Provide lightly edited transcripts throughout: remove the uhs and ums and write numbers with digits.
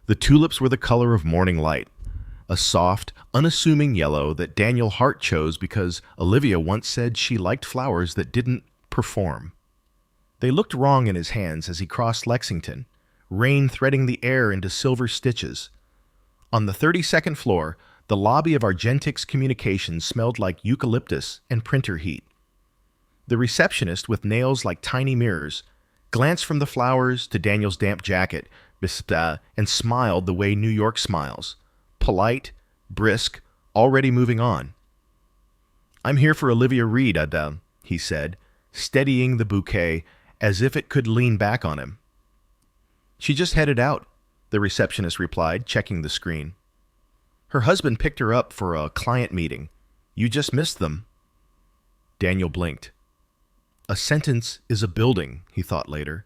The tulips were the color of morning light, a soft, unassuming yellow that Daniel Hart chose because Olivia once said she liked flowers that didn't perform. They looked wrong in his hands as he crossed Lexington, rain threading the air into silver stitches. On the 32nd floor, the lobby of Argentix Communications smelled like eucalyptus and printer heat. The receptionist, with nails like tiny mirrors, glanced from the flowers to Daniel's damp jacket and smiled the way New York smiles, polite, brisk, already moving on. "I'm here for Olivia Reed, Adele," he said, steadying the bouquet as if it could lean back on him. "She just headed out," the receptionist replied, checking the screen. "Her husband picked her up for a client meeting. You just missed them." Daniel blinked. A sentence is a building, he thought later,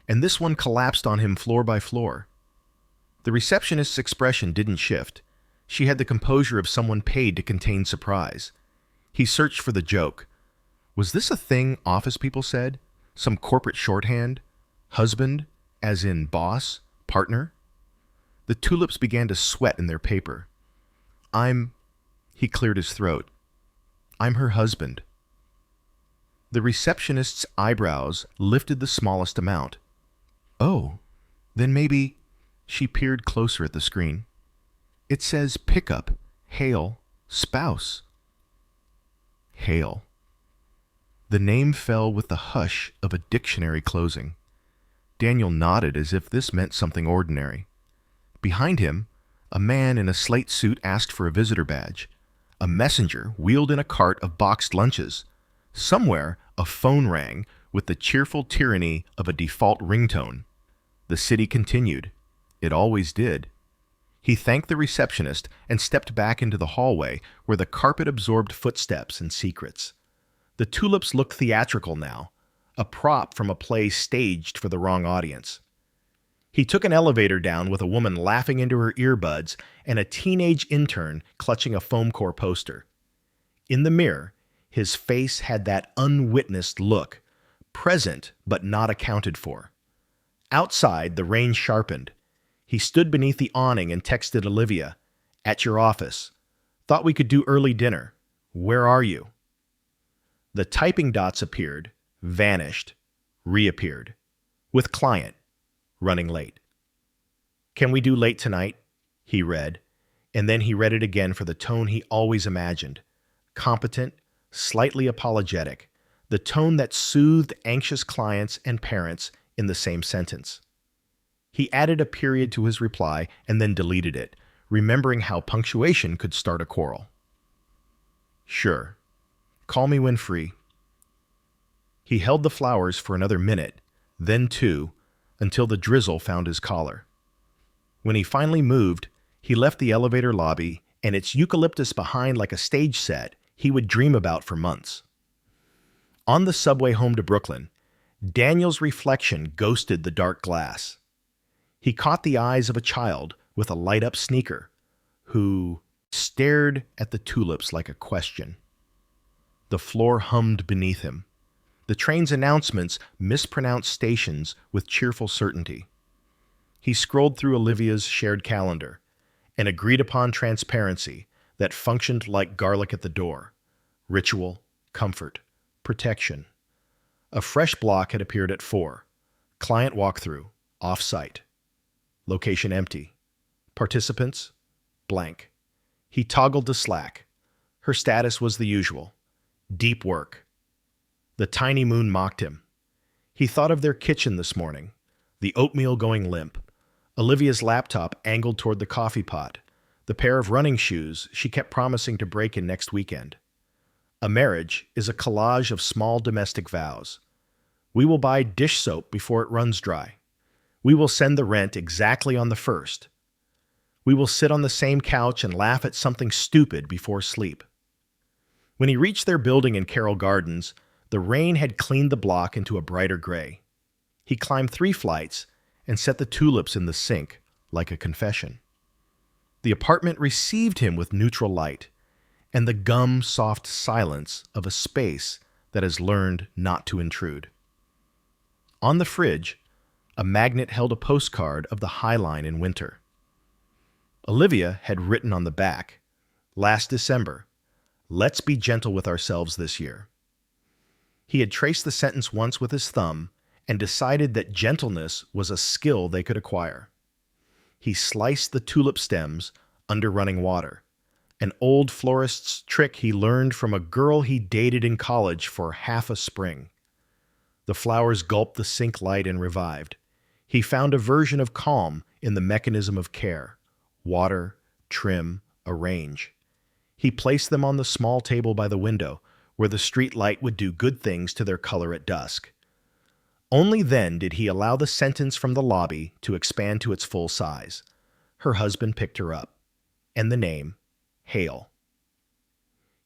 and this one collapsed on him floor by floor. The receptionist's expression didn't shift. She had the composure of someone paid to contain surprise. He searched for the joke. Was this a thing office people said? Some corporate shorthand? Husband, as in boss, partner? The tulips began to sweat in their paper. He cleared his throat. "I'm her husband." The receptionist's eyebrows lifted the smallest amount. "Oh, then maybe—" She peered closer at the screen. "It says pickup, Hale, spouse." Hale. The name fell with the hush of a dictionary closing. Daniel nodded as if this meant something ordinary. Behind him, a man in a slate suit asked for a visitor badge. A messenger wheeled in a cart of boxed lunches. Somewhere, a phone rang with the cheerful tyranny of a default ringtone. The city continued. It always did. He thanked the receptionist and stepped back into the hallway where the carpet absorbed footsteps and secrets. The tulips looked theatrical now, a prop from a play staged for the wrong audience. He took an elevator down with a woman laughing into her earbuds and a teenage intern clutching a foam core poster. In the mirror, his face had that unwitnessed look, present but not accounted for. Outside, the rain sharpened. He stood beneath the awning and texted Olivia, "At your office. Thought we could do early dinner. Where are you?" The typing dots appeared, vanished, reappeared. With client, running late. "Can we do late tonight?" he read, and then he read it again for the tone he always imagined. Competent, slightly apologetic, the tone that soothed anxious clients and parents in the same sentence. He added a period to his reply and then deleted it, remembering how punctuation could start a quarrel. "Sure. Call me when free." He held the flowers for another minute, then two, until the drizzle found his collar. When he finally moved, he left the elevator lobby and its eucalyptus behind like a stage set he would dream about for months. On the subway home to Brooklyn, Daniel's reflection ghosted the dark glass. He caught the eyes of a child with a light-up sneaker who stared at the tulips like a question. The floor hummed beneath him. The train's announcements mispronounced stations with cheerful certainty. He scrolled through Olivia's shared calendar, an agreed-upon transparency that functioned like garlic at the door. Ritual, comfort, protection. A fresh block had appeared at 4. Client walkthrough, off-site. Location empty. Participants, blank. He toggled to Slack. Her status was the usual. Deep work. The tiny moon mocked him. He thought of their kitchen this morning, the oatmeal going limp, Olivia's laptop angled toward the coffee pot, the pair of running shoes she kept promising to break in next weekend. A marriage is a collage of small domestic vows. We will buy dish soap before it runs dry. We will send the rent exactly on the 1st. We will sit on the same couch and laugh at something stupid before sleep. When he reached their building in Carroll Gardens, the rain had cleaned the block into a brighter gray. He climbed 3 flights and set the tulips in the sink like a confession. The apartment received him with neutral light and the gum-soft silence of a space that has learned not to intrude. On the fridge, a magnet held a postcard of the High Line in winter. Olivia had written on the back, "Last December, let's be gentle with ourselves this year." He had traced the sentence once with his thumb and decided that gentleness was a skill they could acquire. He sliced the tulip stems under running water, an old florist's trick he learned from a girl he dated in college for half a spring. The flowers gulped the sink light and revived. He found a version of calm in the mechanism of care: water, trim, arrange. He placed them on the small table by the window, where the street light would do good things to their color at dusk. Only then did he allow the sentence from the lobby to expand to its full size. Her husband picked her up. And the name, Hale.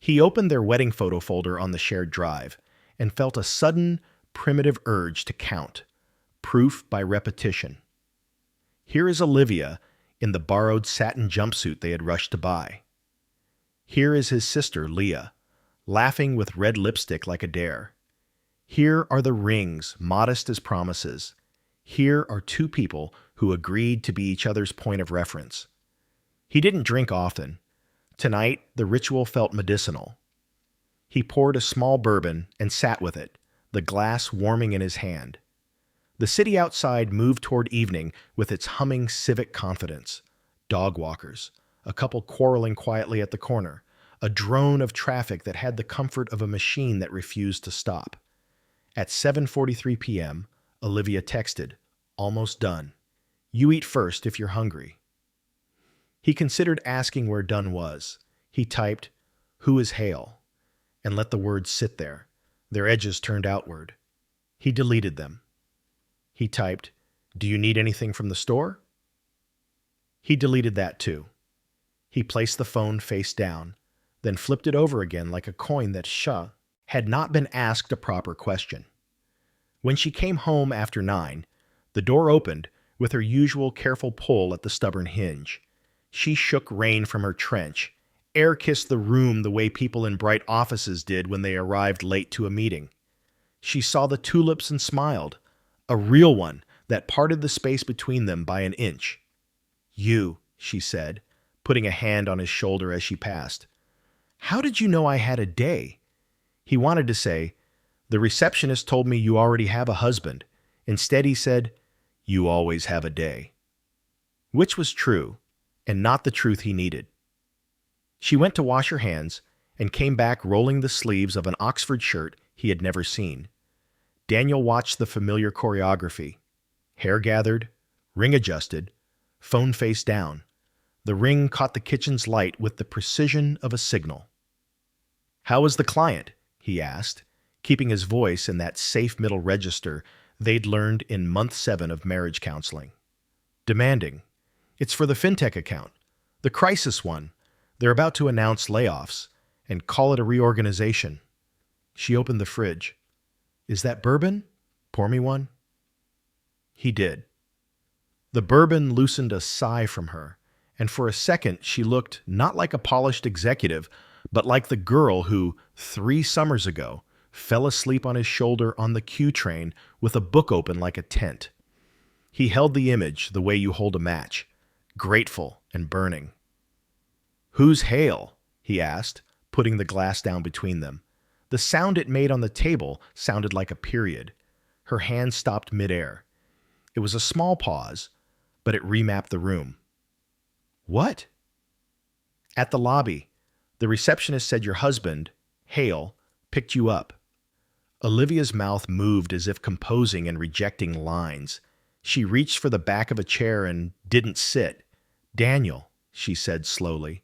He opened their wedding photo folder on the shared drive and felt a sudden, primitive urge to count, proof by repetition. Here is Olivia in the borrowed satin jumpsuit they had rushed to buy. Here is his sister, Leah, laughing with red lipstick like a dare. Here are the rings, modest as promises. Here are two people who agreed to be each other's point of reference. He didn't drink often. Tonight, the ritual felt medicinal. He poured a small bourbon and sat with it, the glass warming in his hand. The city outside moved toward evening with its humming civic confidence. Dog walkers, a couple quarreling quietly at the corner, a drone of traffic that had the comfort of a machine that refused to stop. At 7:43 p.m., Olivia texted, "Almost done. You eat first if you're hungry." He considered asking where done was. He typed, "Who is Hale?" and let the words sit there, their edges turned outward. He deleted them. He typed, "Do you need anything from the store?" He deleted that too. He placed the phone face down, then flipped it over again like a coin that had not been asked a proper question. When she came home after 9, the door opened with her usual careful pull at the stubborn hinge. She shook rain from her trench, air-kissed the room the way people in bright offices did when they arrived late to a meeting. She saw the tulips and smiled, a real one that parted the space between them by an inch. "You," she said, putting a hand on his shoulder as she passed. "How did you know I had a day?" He wanted to say, "The receptionist told me you already have a husband." Instead, he said, "You always have a day." Which was true, and not the truth he needed. She went to wash her hands and came back rolling the sleeves of an Oxford shirt he had never seen. Daniel watched the familiar choreography. Hair gathered, ring adjusted, phone face down. The ring caught the kitchen's light with the precision of a signal. "How was the client?" he asked, keeping his voice in that safe middle register they'd learned in month 7 of marriage counseling. "Demanding. It's for the fintech account. The crisis one. They're about to announce layoffs and call it a reorganization." She opened the fridge. "Is that bourbon? Pour me one." He did. The bourbon loosened a sigh from her, and for a second she looked not like a polished executive, but like the girl who, 3 summers ago, fell asleep on his shoulder on the Q train with a book open like a tent. He held the image the way you hold a match, grateful and burning. "Who's Hale?" he asked, putting the glass down between them. The sound it made on the table sounded like a period. Her hand stopped midair. It was a small pause, but it remapped the room. "What?" "At the lobby. The receptionist said your husband, Hale, picked you up." Olivia's mouth moved as if composing and rejecting lines. She reached for the back of a chair and didn't sit. "Daniel," she said slowly,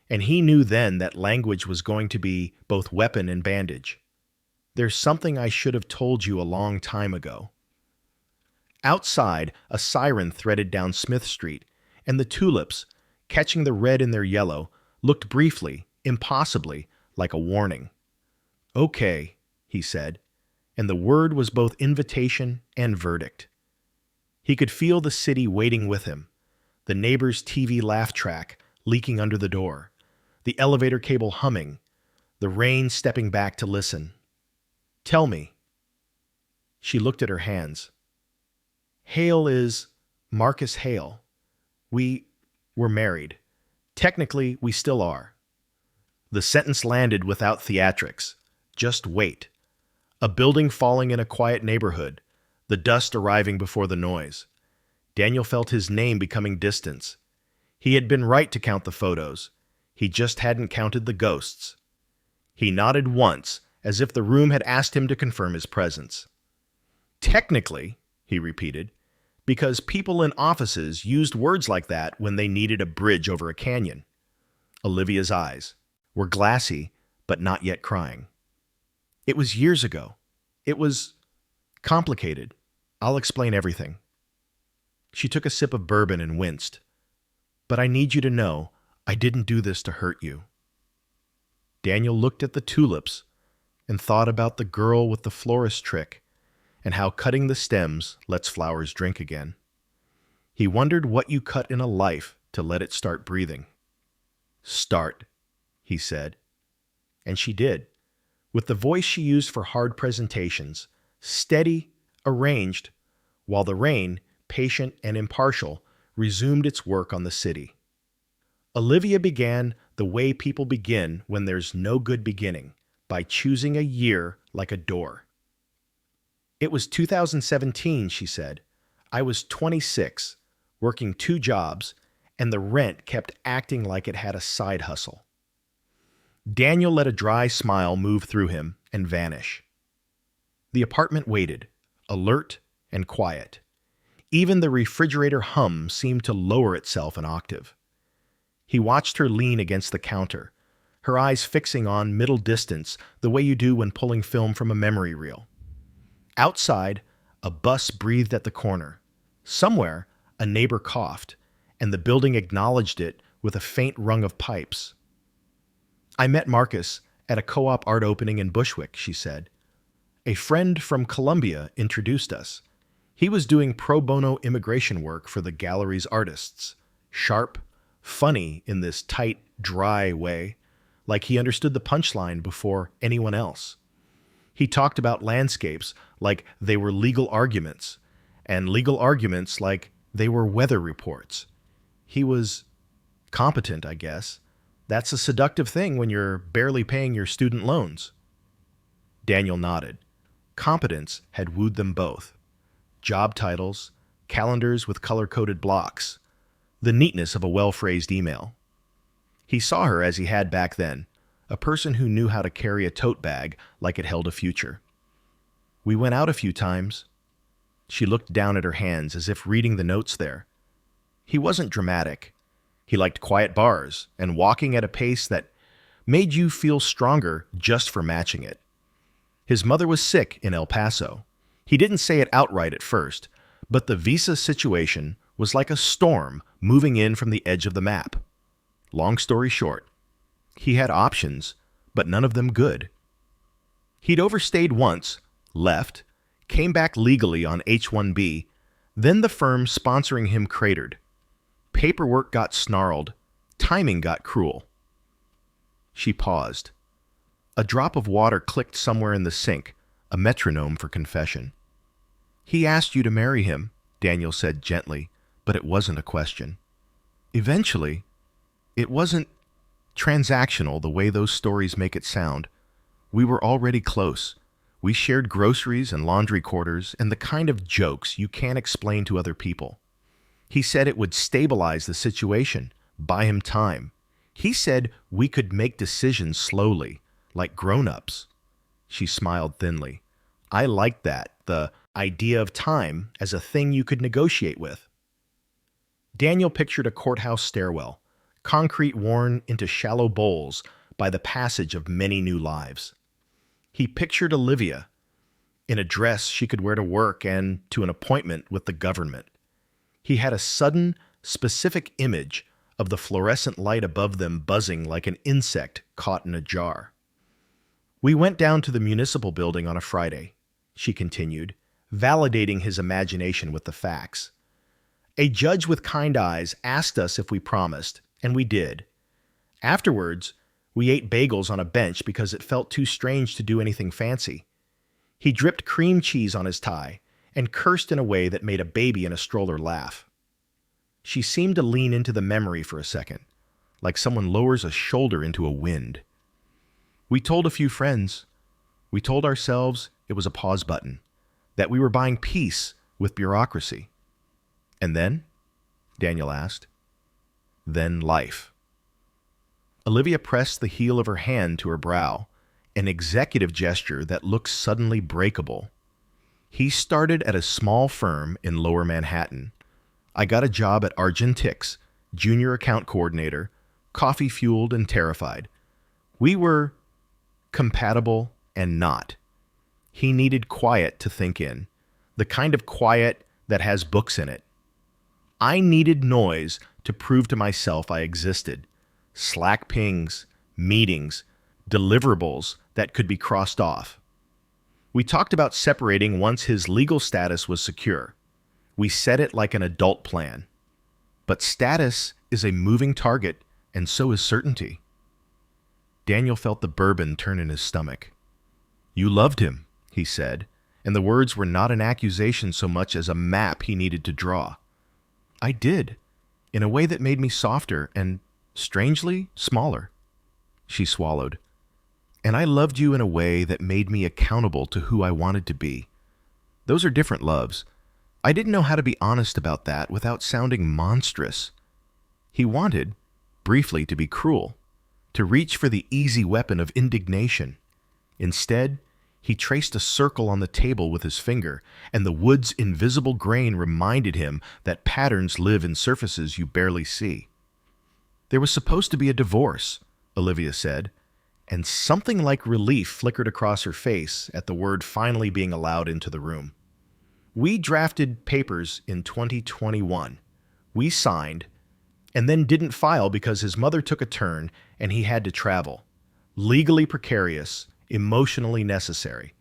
and he knew then that language was going to be both weapon and bandage. "There's something I should have told you a long time ago." Outside, a siren threaded down Smith Street, and the tulips, catching the red in their yellow, looked briefly, impossibly, like a warning. "Okay," he said, and the word was both invitation and verdict. He could feel the city waiting with him, the neighbor's TV laugh track leaking under the door, the elevator cable humming, the rain stepping back to listen. "Tell me." She looked at her hands. "Hale is Marcus Hale. We We're married. Technically, we still are." The sentence landed without theatrics. Just wait. A building falling in a quiet neighborhood, the dust arriving before the noise. Daniel felt his name becoming distant. He had been right to count the photos. He just hadn't counted the ghosts. He nodded once, as if the room had asked him to confirm his presence. "Technically," he repeated, because people in offices used words like that when they needed a bridge over a canyon. Olivia's eyes were glassy, but not yet crying. "It was years ago. It was complicated. I'll explain everything." She took a sip of bourbon and winced. "But I need you to know I didn't do this to hurt you." Daniel looked at the tulips and thought about the girl with the florist trick and how cutting the stems lets flowers drink again. He wondered what you cut in a life to let it start breathing. "Start," he said. And she did, with the voice she used for hard presentations, steady, arranged, while the rain, patient and impartial, resumed its work on the city. Olivia began the way people begin when there's no good beginning, by choosing a year like a door. "It was 2017, she said. "I was 26, working 2 jobs, and the rent kept acting like it had a side hustle." Daniel let a dry smile move through him and vanish. The apartment waited, alert and quiet. Even the refrigerator hum seemed to lower itself an octave. He watched her lean against the counter, her eyes fixing on middle distance the way you do when pulling film from a memory reel. Outside, a bus breathed at the corner. Somewhere, a neighbor coughed, and the building acknowledged it with a faint rung of pipes. "I met Marcus at a co-op art opening in Bushwick," she said. "A friend from Columbia introduced us. He was doing pro bono immigration work for the gallery's artists. Sharp, funny in this tight, dry way, like he understood the punchline before anyone else. He talked about landscapes like they were legal arguments, and legal arguments like they were weather reports. He was competent, I guess. That's a seductive thing when you're barely paying your student loans." Daniel nodded. Competence had wooed them both. Job titles, calendars with color-coded blocks, the neatness of a well-phrased email. He saw her as he had back then, a person who knew how to carry a tote bag like it held a future. "We went out a few times." She looked down at her hands as if reading the notes there. He wasn't dramatic. He liked quiet bars and walking at a pace that made you feel stronger just for matching it. His mother was sick in El Paso. He didn't say it outright at first, but the visa situation was like a storm moving in from the edge of the map. Long story short, he had options, but none of them good. He'd overstayed once, left, came back legally on H-1B, then the firm sponsoring him cratered. Paperwork got snarled, timing got cruel. She paused. A drop of water clicked somewhere in the sink, a metronome for confession. "He asked you to marry him," Daniel said gently, but it wasn't a question. "Eventually, it wasn't transactional the way those stories make it sound. We were already close. We shared groceries and laundry quarters and the kind of jokes you can't explain to other people. He said it would stabilize the situation, buy him time. He said we could make decisions slowly, like grown-ups." She smiled thinly. "I liked that, the idea of time as a thing you could negotiate with." Daniel pictured a courthouse stairwell, concrete worn into shallow bowls by the passage of many new lives. He pictured Olivia in a dress she could wear to work and to an appointment with the government. He had a sudden, specific image of the fluorescent light above them buzzing like an insect caught in a jar. "We went down to the municipal building on a Friday," she continued, validating his imagination with the facts. "A judge with kind eyes asked us if we promised, and we did. Afterwards, we ate bagels on a bench because it felt too strange to do anything fancy. He dripped cream cheese on his tie and cursed in a way that made a baby in a stroller laugh." She seemed to lean into the memory for a second, like someone lowers a shoulder into a wind. We told a few friends. We told ourselves it was a pause button, that we were buying peace with bureaucracy. And then? Daniel asked. Then life. Olivia pressed the heel of her hand to her brow, an executive gesture that looked suddenly breakable. He started at a small firm in Lower Manhattan. I got a job at Argentix, junior account coordinator, coffee-fueled and terrified. We were compatible and not. He needed quiet to think in, the kind of quiet that has books in it. I needed noise to prove to myself I existed. Slack pings, meetings, deliverables that could be crossed off. We talked about separating once his legal status was secure. We set it like an adult plan. But status is a moving target, and so is certainty. Daniel felt the bourbon turn in his stomach. You loved him, he said, and the words were not an accusation so much as a map he needed to draw. I did, in a way that made me softer and, strangely, smaller. She swallowed. And I loved you in a way that made me accountable to who I wanted to be. Those are different loves. I didn't know how to be honest about that without sounding monstrous. He wanted, briefly, to be cruel, to reach for the easy weapon of indignation. Instead, he traced a circle on the table with his finger, and the wood's invisible grain reminded him that patterns live in surfaces you barely see. There was supposed to be a divorce, Olivia said, and something like relief flickered across her face at the word finally being allowed into the room. We drafted papers in 2021. We signed, and then didn't file because his mother took a turn and he had to travel. Legally precarious, emotionally necessary.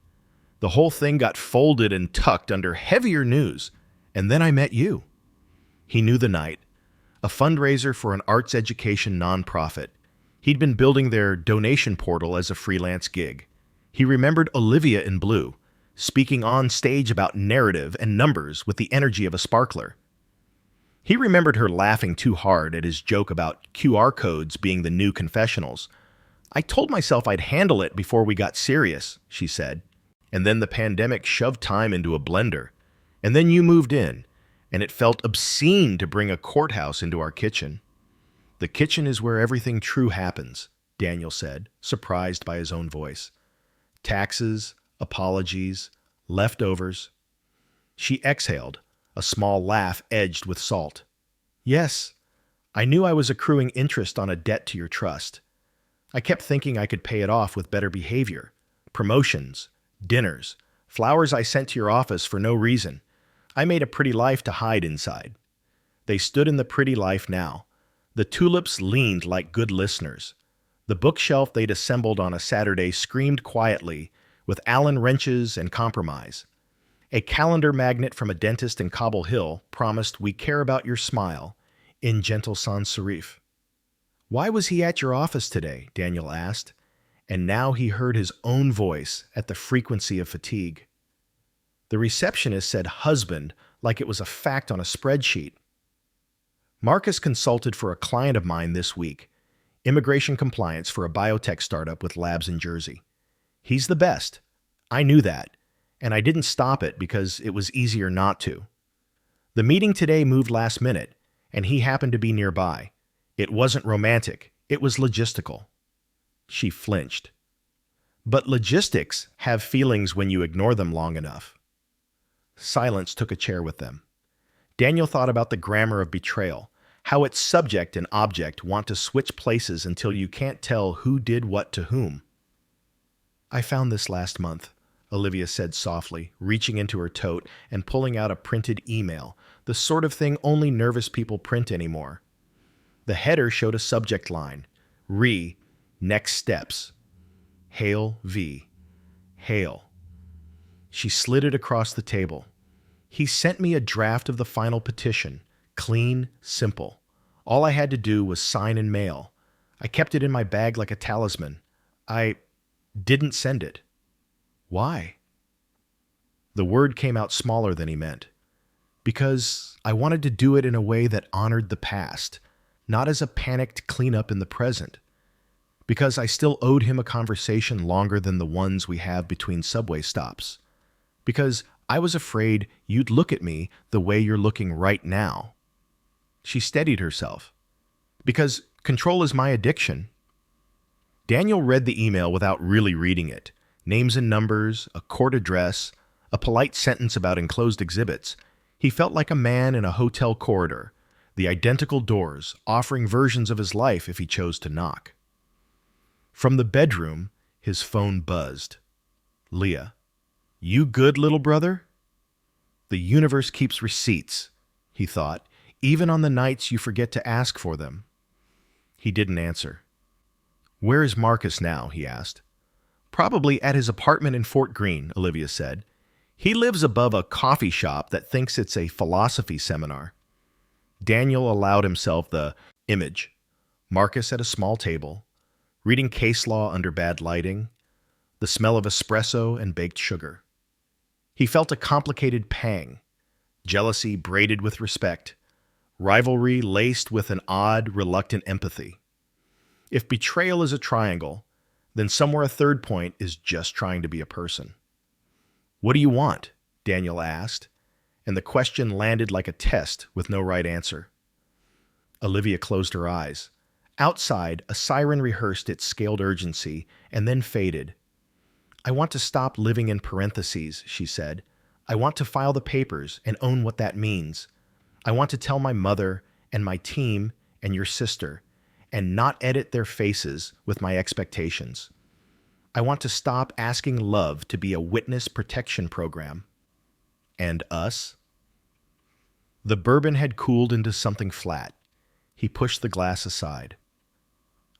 The whole thing got folded and tucked under heavier news, and then I met you. He knew the night, a fundraiser for an arts education nonprofit. He'd been building their donation portal as a freelance gig. He remembered Olivia in blue, speaking on stage about narrative and numbers with the energy of a sparkler. He remembered her laughing too hard at his joke about QR codes being the new confessionals. I told myself I'd handle it before we got serious, she said. And then the pandemic shoved time into a blender. And then you moved in, and it felt obscene to bring a courthouse into our kitchen. The kitchen is where everything true happens, Daniel said, surprised by his own voice. Taxes, apologies, leftovers. She exhaled, a small laugh edged with salt. Yes, I knew I was accruing interest on a debt to your trust. I kept thinking I could pay it off with better behavior, promotions, dinners, flowers I sent to your office for no reason. I made a pretty life to hide inside. They stood in the pretty life now. The tulips leaned like good listeners. The bookshelf they'd assembled on a Saturday screamed quietly, with Allen wrenches and compromise. A calendar magnet from a dentist in Cobble Hill promised, "We care about your smile," in gentle sans serif. Why was he at your office today? Daniel asked, and now he heard his own voice at the frequency of fatigue. The receptionist said husband like it was a fact on a spreadsheet. Marcus consulted for a client of mine this week, immigration compliance for a biotech startup with labs in Jersey. He's the best. I knew that, and I didn't stop it because it was easier not to. The meeting today moved last minute, and he happened to be nearby. It wasn't romantic, it was logistical. She flinched. But logistics have feelings when you ignore them long enough. Silence took a chair with them. Daniel thought about the grammar of betrayal, how its subject and object want to switch places until you can't tell who did what to whom. I found this last month, Olivia said softly, reaching into her tote and pulling out a printed email, the sort of thing only nervous people print anymore. The header showed a subject line, next steps. Hail V. Hail. She slid it across the table. He sent me a draft of the final petition, clean, simple. All I had to do was sign and mail. I kept it in my bag like a talisman. I didn't send it. Why? The word came out smaller than he meant. Because I wanted to do it in a way that honored the past, not as a panicked cleanup in the present. Because I still owed him a conversation longer than the ones we have between subway stops. Because I was afraid you'd look at me the way you're looking right now. She steadied herself. Because control is my addiction. Daniel read the email without really reading it. Names and numbers, a court address, a polite sentence about enclosed exhibits. He felt like a man in a hotel corridor, the identical doors, offering versions of his life if he chose to knock. From the bedroom, his phone buzzed. Leah, you good, little brother? The universe keeps receipts, he thought, even on the nights you forget to ask for them. He didn't answer. Where is Marcus now? He asked. Probably at his apartment in Fort Greene, Olivia said. He lives above a coffee shop that thinks it's a philosophy seminar. Daniel allowed himself the image. Marcus at a small table, reading case law under bad lighting, the smell of espresso and baked sugar. He felt a complicated pang, jealousy braided with respect, rivalry laced with an odd, reluctant empathy. If betrayal is a triangle, then somewhere a third point is just trying to be a person. What do you want? Daniel asked, and the question landed like a test with no right answer. Olivia closed her eyes. Outside, a siren rehearsed its scaled urgency and then faded. I want to stop living in parentheses, she said. I want to file the papers and own what that means. I want to tell my mother and my team and your sister and not edit their faces with my expectations. I want to stop asking love to be a witness protection program. And us? The bourbon had cooled into something flat. He pushed the glass aside.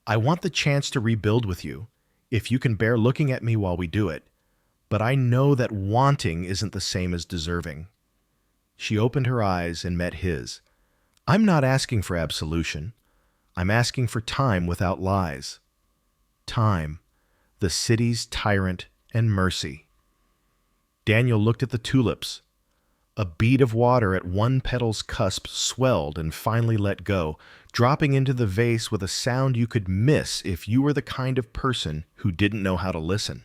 I want the chance to rebuild with you, if you can bear looking at me while we do it, but I know that wanting isn't the same as deserving. She opened her eyes and met his. I'm not asking for absolution. I'm asking for time without lies. Time, the city's tyrant and mercy. Daniel looked at the tulips. A bead of water at one petal's cusp swelled and finally let go, dropping into the vase with a sound you could miss if you were the kind of person who didn't know how to listen.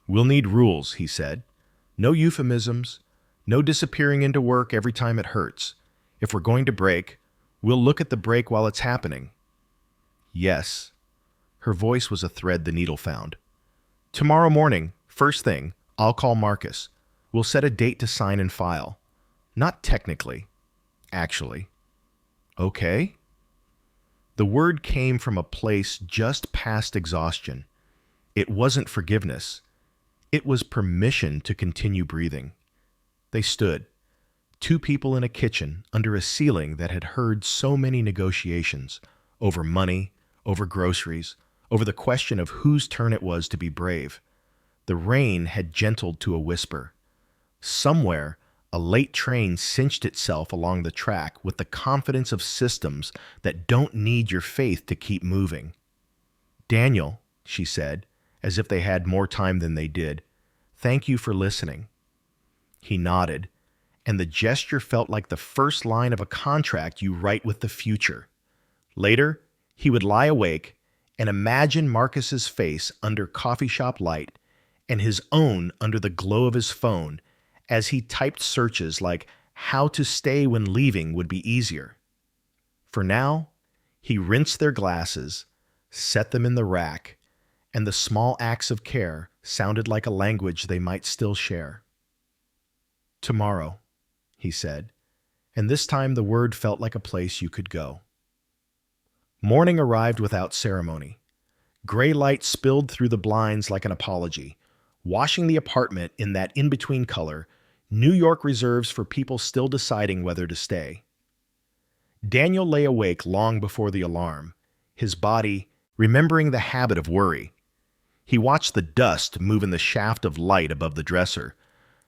We'll need rules, he said. No euphemisms, no disappearing into work every time it hurts. If we're going to break, we'll look at the break while it's happening. Yes. Her voice was a thread the needle found. Tomorrow morning, first thing, I'll call Marcus. We'll set a date to sign and file. Not technically. Actually. Okay? The word came from a place just past exhaustion. It wasn't forgiveness. It was permission to continue breathing. They stood, two people in a kitchen under a ceiling that had heard so many negotiations over money, over groceries, over the question of whose turn it was to be brave. The rain had gentled to a whisper. Somewhere, a late train cinched itself along the track with the confidence of systems that don't need your faith to keep moving. Daniel, she said, as if they had more time than they did, thank you for listening. He nodded, and the gesture felt like the first line of a contract you write with the future. Later, he would lie awake and imagine Marcus's face under coffee shop light and his own under the glow of his phone as he typed searches like how to stay when leaving would be easier. For now, he rinsed their glasses, set them in the rack, and the small acts of care sounded like a language they might still share. Tomorrow, he said, and this time the word felt like a place you could go. Morning arrived without ceremony. Gray light spilled through the blinds like an apology, washing the apartment in that in-between color New York reserves for people still deciding whether to stay. Daniel lay awake long before the alarm, his body remembering the habit of worry. He watched the dust move in the shaft of light above the dresser,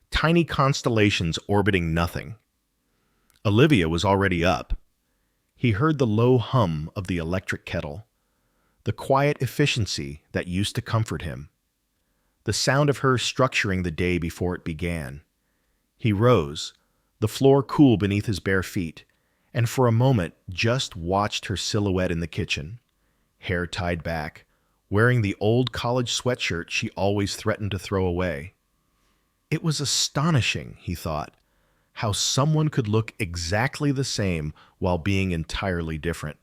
tiny constellations orbiting nothing. Olivia was already up. He heard the low hum of the electric kettle, the quiet efficiency that used to comfort him, the sound of her structuring the day before it began. He rose, the floor cool beneath his bare feet, and for a moment just watched her silhouette in the kitchen, hair tied back, wearing the old college sweatshirt she always threatened to throw away. It was astonishing, he thought, how someone could look exactly the same while being entirely different.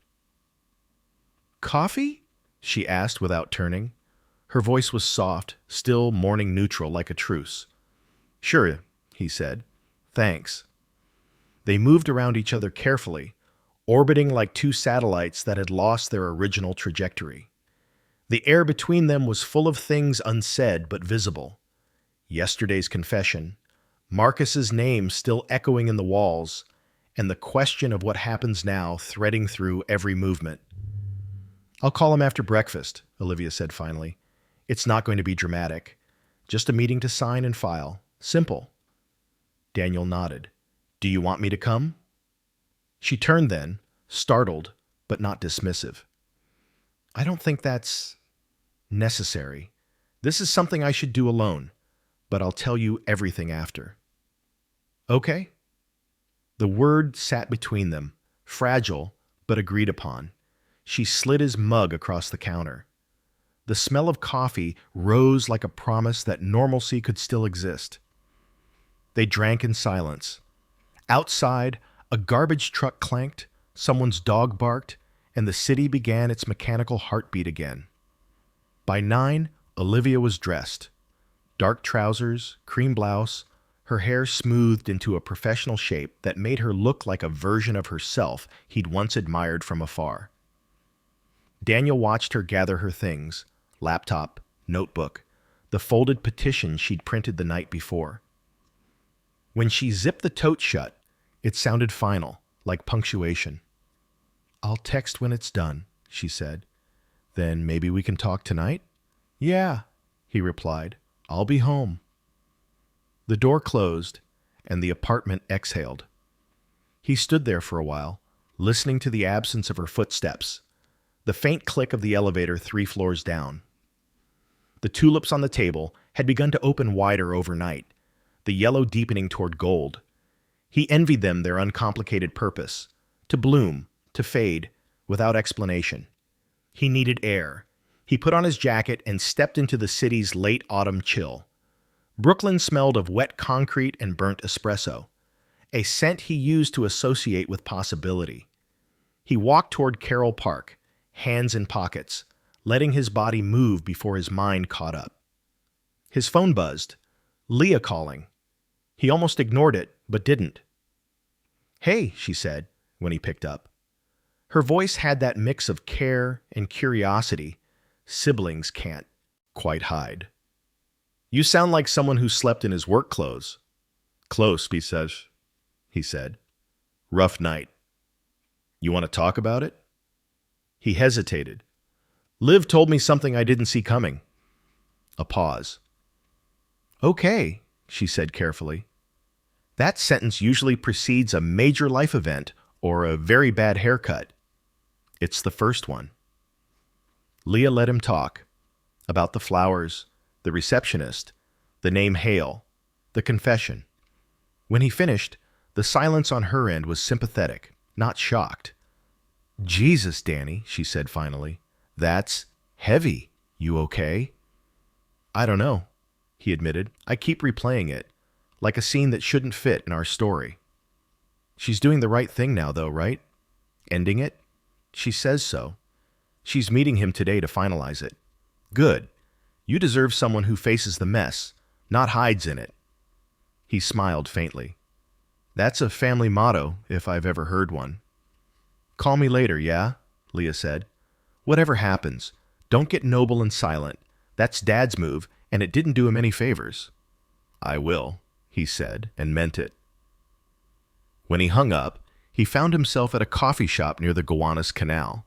"Coffee?" she asked without turning. Her voice was soft, still morning neutral like a truce. "Sure," he said. "Thanks." They moved around each other carefully, orbiting like two satellites that had lost their original trajectory. The air between them was full of things unsaid but visible. Yesterday's confession, Marcus's name still echoing in the walls, and the question of what happens now threading through every movement. "I'll call him after breakfast," Olivia said finally. "It's not going to be dramatic. Just a meeting to sign and file. Simple." Daniel nodded. "Do you want me to come?" She turned then, startled but not dismissive. "I don't think that's necessary. This is something I should do alone, but I'll tell you everything after." "Okay." The word sat between them, fragile but agreed upon. She slid his mug across the counter. The smell of coffee rose like a promise that normalcy could still exist. They drank in silence. Outside, a garbage truck clanked, someone's dog barked, and the city began its mechanical heartbeat again. By 9, Olivia was dressed. Dark trousers, cream blouse, her hair smoothed into a professional shape that made her look like a version of herself he'd once admired from afar. Daniel watched her gather her things, laptop, notebook, the folded petition she'd printed the night before. When she zipped the tote shut, it sounded final, like punctuation. "I'll text when it's done," she said. "Then maybe we can talk tonight?" "Yeah," he replied. "I'll be home." The door closed, and the apartment exhaled. He stood there for a while, listening to the absence of her footsteps, the faint click of the elevator 3 floors down. The tulips on the table had begun to open wider overnight, the yellow deepening toward gold. He envied them their uncomplicated purpose, to bloom, to fade, without explanation. He needed air. He put on his jacket and stepped into the city's late autumn chill. Brooklyn smelled of wet concrete and burnt espresso, a scent he used to associate with possibility. He walked toward Carroll Park, hands in pockets, letting his body move before his mind caught up. His phone buzzed. Leah calling. He almost ignored it, but didn't. "Hey," she said, when he picked up. Her voice had that mix of care and curiosity siblings can't quite hide. "You sound like someone who slept in his work clothes." "Close," he said. "Rough night. You want to talk about it?" He hesitated. "Liv told me something I didn't see coming." A pause. "Okay," she said carefully. That sentence usually precedes a major life event or a very bad haircut. It's the first one. Leah let him talk about the flowers, the receptionist, the name Hale, the confession. When he finished, the silence on her end was sympathetic, not shocked. "Jesus, Danny," she said finally. "That's heavy. You okay?" "I don't know," he admitted. "I keep replaying it, like a scene that shouldn't fit in our story." "She's doing the right thing now, though, right? Ending it? She says so. She's meeting him today to finalize it. Good. You deserve someone who faces the mess, not hides in it." He smiled faintly. "That's a family motto, if I've ever heard one." "Call me later, yeah?" Leah said. "Whatever happens, don't get noble and silent. That's Dad's move, and it didn't do him any favors." "I will," he said, and meant it. When he hung up, he found himself at a coffee shop near the Gowanus Canal,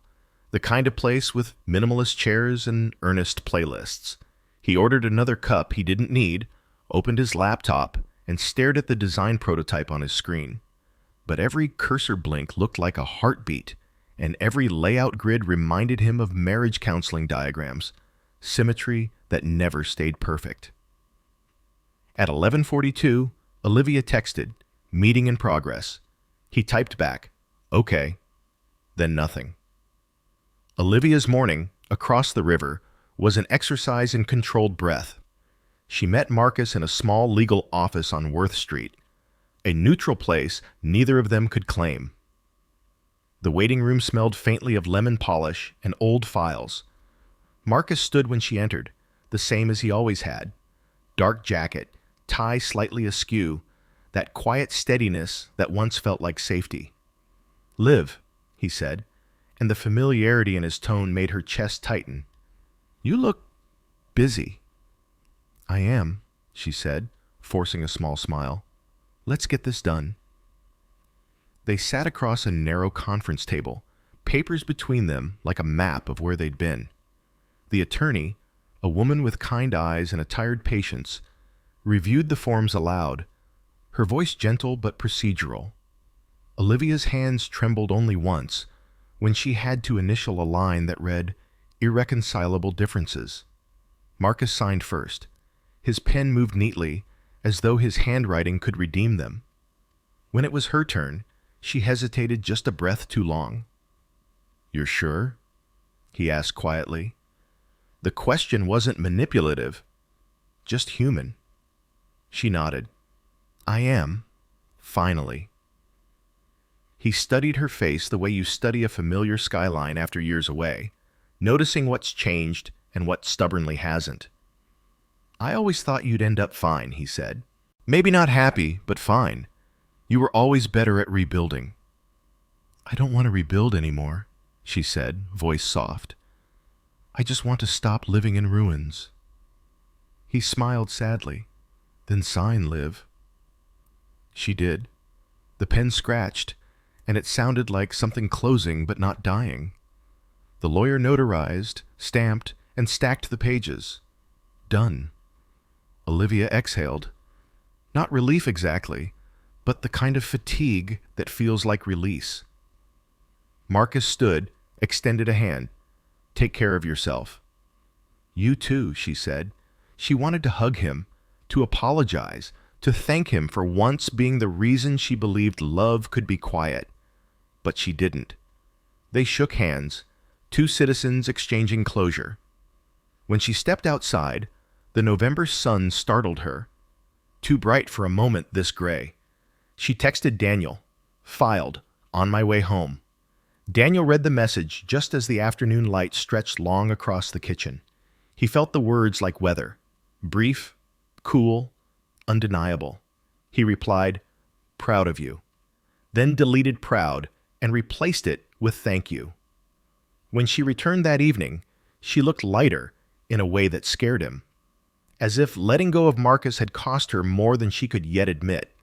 the kind of place with minimalist chairs and earnest playlists. He ordered another cup he didn't need, opened his laptop, and stared at the design prototype on his screen. But every cursor blink looked like a heartbeat, and every layout grid reminded him of marriage counseling diagrams, symmetry that never stayed perfect. At 11:42, Olivia texted, Meeting in progress. He typed back, "Okay," then nothing. Olivia's morning, across the river, was an exercise in controlled breath. She met Marcus in a small legal office on Worth Street, a neutral place neither of them could claim. The waiting room smelled faintly of lemon polish and old files. Marcus stood when she entered, the same as he always had. Dark jacket, tie slightly askew, that quiet steadiness that once felt like safety. "Liv," he said, and the familiarity in his tone made her chest tighten. "You look busy." "I am," she said, forcing a small smile. "Let's get this done." They sat across a narrow conference table, papers between them like a map of where they'd been. The attorney, a woman with kind eyes and a tired patience, reviewed the forms aloud, her voice gentle but procedural. Olivia's hands trembled only once, when she had to initial a line that read, "Irreconcilable differences." Marcus signed first. His pen moved neatly, as though his handwriting could redeem them. When it was her turn, she hesitated just a breath too long. "You're sure?" he asked quietly. The question wasn't manipulative, just human. She nodded. "I am, finally." He studied her face the way you study a familiar skyline after years away, noticing what's changed and what stubbornly hasn't. "I always thought you'd end up fine," he said. "Maybe not happy, but fine. You were always better at rebuilding." "I don't want to rebuild anymore," she said, voice soft. "I just want to stop living in ruins." He smiled sadly. "Then sign, Liv." She did. The pen scratched, and it sounded like something closing but not dying. The lawyer notarized, stamped, and stacked the pages. Done. Olivia exhaled. Not relief exactly, but the kind of fatigue that feels like release. Marcus stood, extended a hand. "Take care of yourself." "You too," she said. She wanted to hug him, to apologize, to thank him for once being the reason she believed love could be quiet. But she didn't. They shook hands, two citizens exchanging closure. When she stepped outside, the November sun startled her. Too bright for a moment this gray. She texted Daniel, "Filed, on my way home." Daniel read the message just as the afternoon light stretched long across the kitchen. He felt the words like weather. Brief, cool, undeniable. He replied, "Proud of you." Then deleted proud and replaced it with thank you. When she returned that evening, she looked lighter in a way that scared him, as if letting go of Marcus had cost her more than she could yet admit.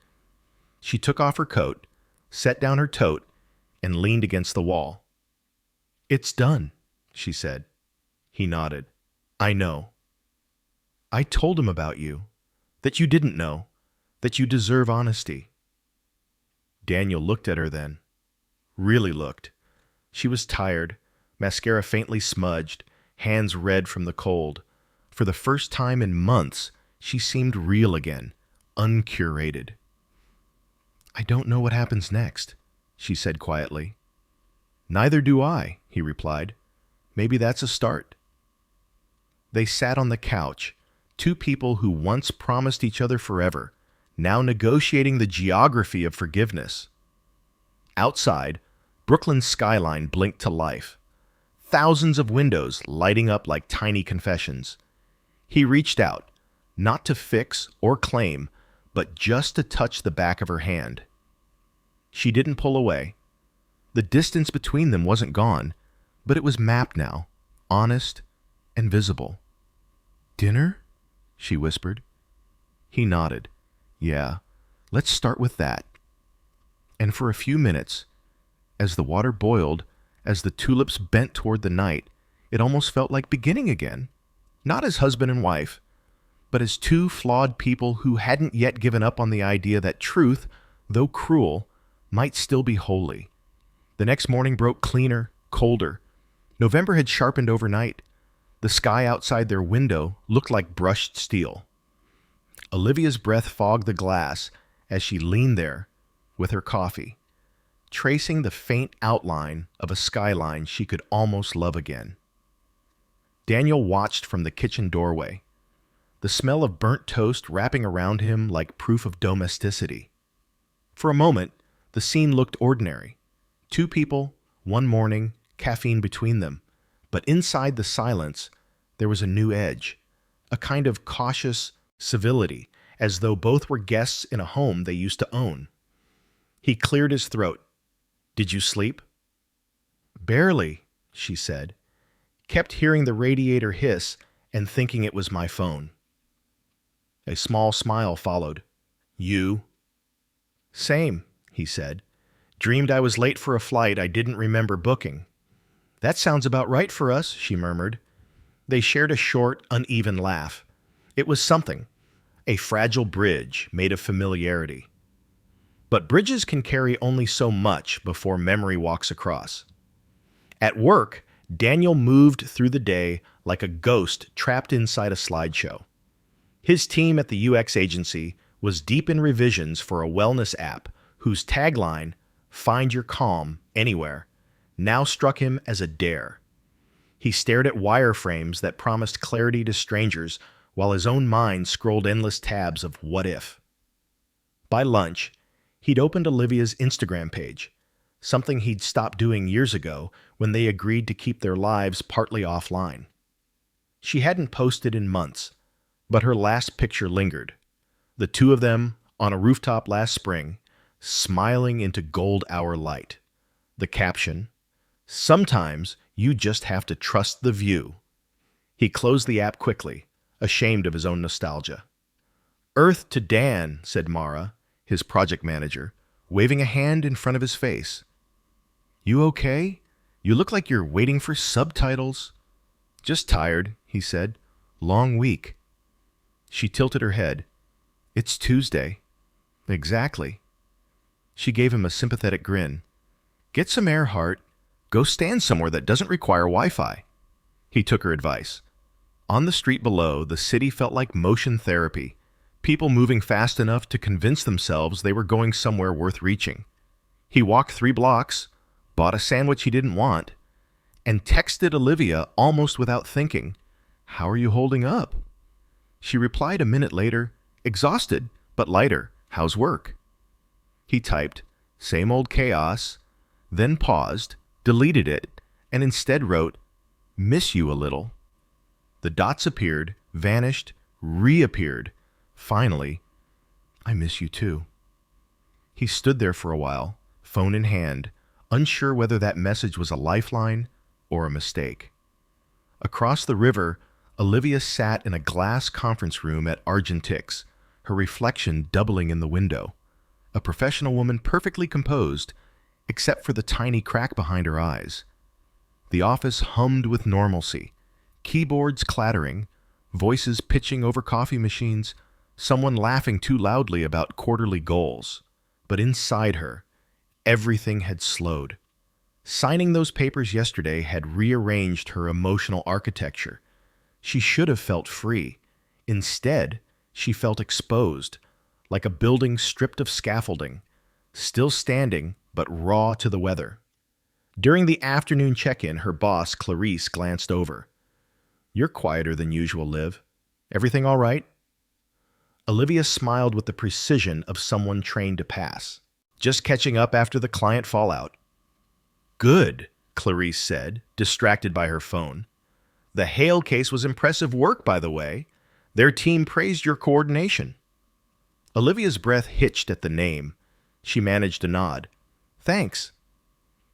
She took off her coat, set down her tote, and leaned against the wall. "It's done," she said. He nodded. "I know. I told him about you, that you didn't know, that you deserve honesty." Daniel looked at her then. Really looked. She was tired, mascara faintly smudged, hands red from the cold. For the first time in months, she seemed real again, uncurated. "I don't know what happens next," she said quietly. "Neither do I," he replied. "Maybe that's a start." They sat on the couch, two people who once promised each other forever, now negotiating the geography of forgiveness. Outside, Brooklyn's skyline blinked to life. Thousands of windows lighting up like tiny confessions. He reached out, not to fix or claim, but just to touch the back of her hand. She didn't pull away. The distance between them wasn't gone, but it was mapped now, honest and visible. "Dinner?" she whispered. He nodded. "Yeah, let's start with that." And for a few minutes, as the water boiled, as the tulips bent toward the night, it almost felt like beginning again. Not as husband and wife, but as two flawed people who hadn't yet given up on the idea that truth, though cruel, might still be holy. The next morning broke cleaner, colder. November had sharpened overnight. The sky outside their window looked like brushed steel. Olivia's breath fogged the glass as she leaned there, with her coffee, tracing the faint outline of a skyline she could almost love again. Daniel watched from the kitchen doorway, the smell of burnt toast wrapping around him like proof of domesticity. For a moment, the scene looked ordinary. Two people, one morning, caffeine between them. But inside the silence, there was a new edge, a kind of cautious civility, as though both were guests in a home they used to own. He cleared his throat. "Did you sleep?" "Barely," she said. "Kept hearing the radiator hiss and thinking it was my phone." A small smile followed. "You?" "Same," he said. "Dreamed I was late for a flight I didn't remember booking." "That sounds about right for us," she murmured. They shared a short, uneven laugh. It was something, a fragile bridge made of familiarity. But bridges can carry only so much before memory walks across. At work, Daniel moved through the day like a ghost trapped inside a slideshow. His team at the UX agency was deep in revisions for a wellness app whose tagline, "Find your calm anywhere," now struck him as a dare. He stared at wireframes that promised clarity to strangers while his own mind scrolled endless tabs of what if. By lunch, he'd opened Olivia's Instagram page, something he'd stopped doing years ago when they agreed to keep their lives partly offline. She hadn't posted in months, but her last picture lingered. The two of them on a rooftop last spring, smiling into gold hour light. The caption, "Sometimes you just have to trust the view." He closed the app quickly, ashamed of his own nostalgia. "Earth to Dan," said Mara, his project manager, waving a hand in front of his face. "You okay? You look like you're waiting for subtitles." "Just tired," he said. "Long week." She tilted her head. "It's Tuesday." "Exactly." She gave him a sympathetic grin. "Get some air, Hart. Go stand somewhere that doesn't require Wi-Fi." He took her advice. On the street below, the city felt like motion therapy, people moving fast enough to convince themselves they were going somewhere worth reaching. He walked 3 blocks, bought a sandwich he didn't want, and texted Olivia almost without thinking, "How are you holding up?" She replied a minute later, exhausted, but lighter. "How's work?" He typed, "Same old chaos," then paused, deleted it, and instead wrote, "Miss you a little." The dots appeared, vanished, reappeared. Finally, "I miss you too." He stood there for a while, phone in hand, unsure whether that message was a lifeline or a mistake. Across the river, Olivia sat in a glass conference room at Argentix, her reflection doubling in the window. A professional woman perfectly composed, except for the tiny crack behind her eyes. The office hummed with normalcy, keyboards clattering, voices pitching over coffee machines, someone laughing too loudly about quarterly goals. But inside her, everything had slowed. Signing those papers yesterday had rearranged her emotional architecture. She should have felt free. Instead, she felt exposed, like a building stripped of scaffolding, still standing but raw to the weather. During the afternoon check-in, her boss, Clarice, glanced over. "You're quieter than usual, Liv. Everything all right?" Olivia smiled with the precision of someone trained to pass. "Just catching up after the client fallout." "Good," Clarice said, distracted by her phone. "The Hale case was impressive work, by the way. Their team praised your coordination." Olivia's breath hitched at the name. She managed a nod. "Thanks."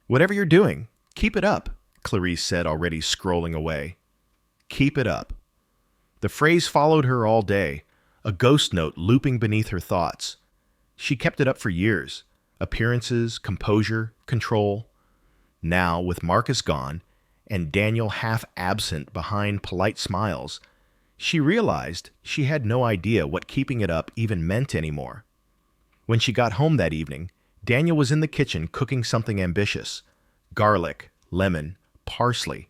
"Whatever you're doing, keep it up," Clarice said, already scrolling away. "Keep it up." The phrase followed her all day, a ghost note looping beneath her thoughts. She kept it up for years. Appearances, composure, control. Now, with Marcus gone, and Daniel half absent behind polite smiles, she realized she had no idea what keeping it up even meant anymore. When she got home that evening, Daniel was in the kitchen cooking something ambitious. Garlic, lemon, parsley.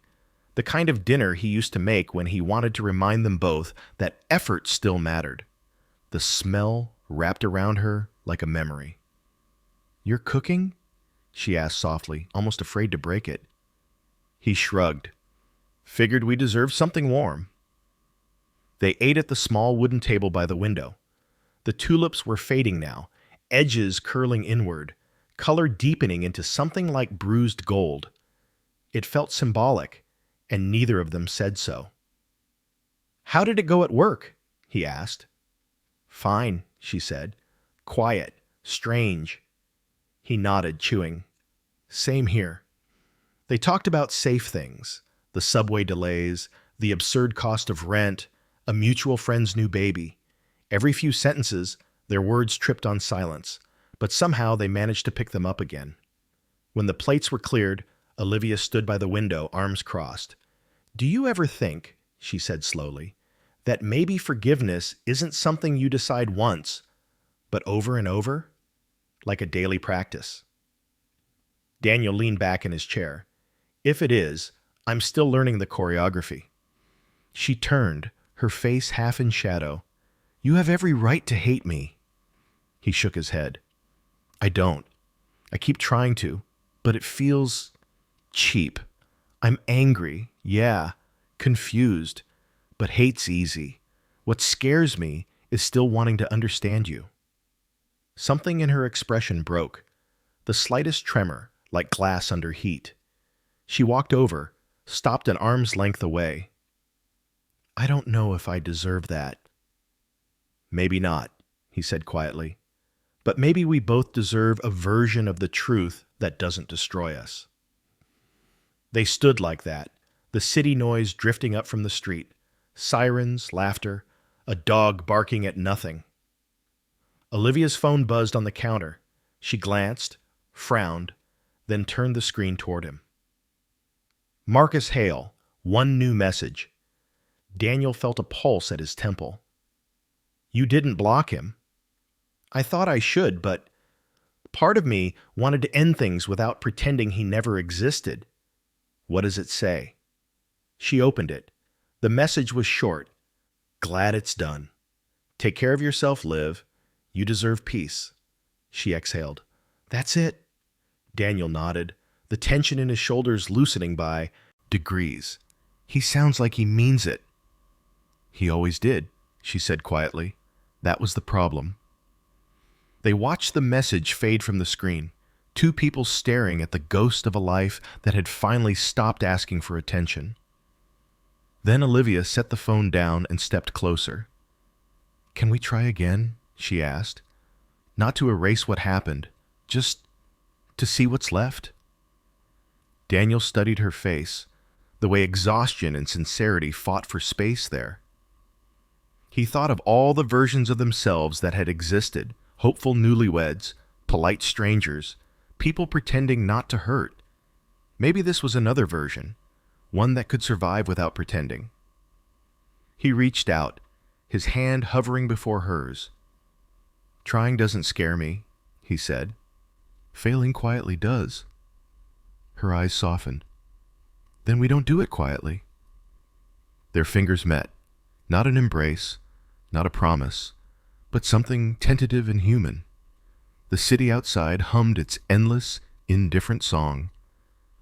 The kind of dinner he used to make when he wanted to remind them both that effort still mattered. The smell wrapped around her like a memory. "You're cooking?" she asked softly, almost afraid to break it. He shrugged. "Figured we deserved something warm." They ate at the small wooden table by the window. The tulips were fading now, edges curling inward, color deepening into something like bruised gold. It felt symbolic, and neither of them said so. "How did it go at work?" he asked. "Fine," she said. "Quiet, strange." He nodded, chewing. "Same here." They talked about safe things, the subway delays, the absurd cost of rent, a mutual friend's new baby. Every few sentences, their words tripped on silence, but somehow they managed to pick them up again. When the plates were cleared, Olivia stood by the window, arms crossed. "Do you ever think," she said slowly, "that maybe forgiveness isn't something you decide once, but over and over? Like a daily practice?" Daniel leaned back in his chair. "If it is, I'm still learning the choreography." She turned, her face half in shadow. "You have every right to hate me." He shook his head. "I don't. I keep trying to, but it feels cheap. I'm angry, yeah, confused, but hate's easy. What scares me is still wanting to understand you." Something in her expression broke, the slightest tremor, like glass under heat. She walked over, stopped an arm's length away. "I don't know if I deserve that." "Maybe not," he said quietly. "But maybe we both deserve a version of the truth that doesn't destroy us." They stood like that, the city noise drifting up from the street, sirens, laughter, a dog barking at nothing. Olivia's phone buzzed on the counter. She glanced, frowned, then turned the screen toward him. Marcus Hale, one new message. Daniel felt a pulse at his temple. "You didn't block him." "I thought I should, but part of me wanted to end things without pretending he never existed." "What does it say?" She opened it. The message was short. "Glad it's done. Take care of yourself, Liv. You deserve peace." She exhaled. "That's it." Daniel nodded, the tension in his shoulders loosening by degrees. "He sounds like he means it." "He always did," she said quietly. "That was the problem." They watched the message fade from the screen, two people staring at the ghost of a life that had finally stopped asking for attention. Then Olivia set the phone down and stepped closer. "Can we try again?" she asked. "Not to erase what happened, just to see what's left." Daniel studied her face, the way exhaustion and sincerity fought for space there. He thought of all the versions of themselves that had existed, hopeful newlyweds, polite strangers, people pretending not to hurt. Maybe this was another version, one that could survive without pretending. He reached out, his hand hovering before hers. "Trying doesn't scare me," he said. "Failing quietly does." Her eyes softened. "Then we don't do it quietly." Their fingers met. Not an embrace, not a promise, but something tentative and human. The city outside hummed its endless, indifferent song.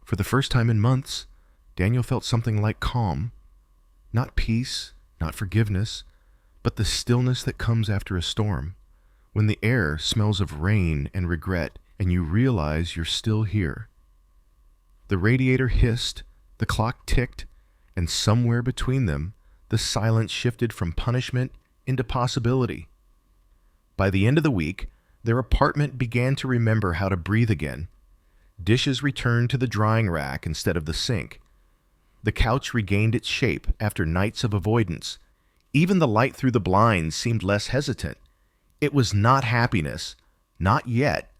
For the first time in months, Daniel felt something like calm. Not peace, not forgiveness, but the stillness that comes after a storm, when the air smells of rain and regret and you realize you're still here. The radiator hissed, the clock ticked, and somewhere between them, the silence shifted from punishment into possibility. By the end of the week, their apartment began to remember how to breathe again. Dishes returned to the drying rack instead of the sink. The couch regained its shape after nights of avoidance. Even the light through the blinds seemed less hesitant. It was not happiness, not yet,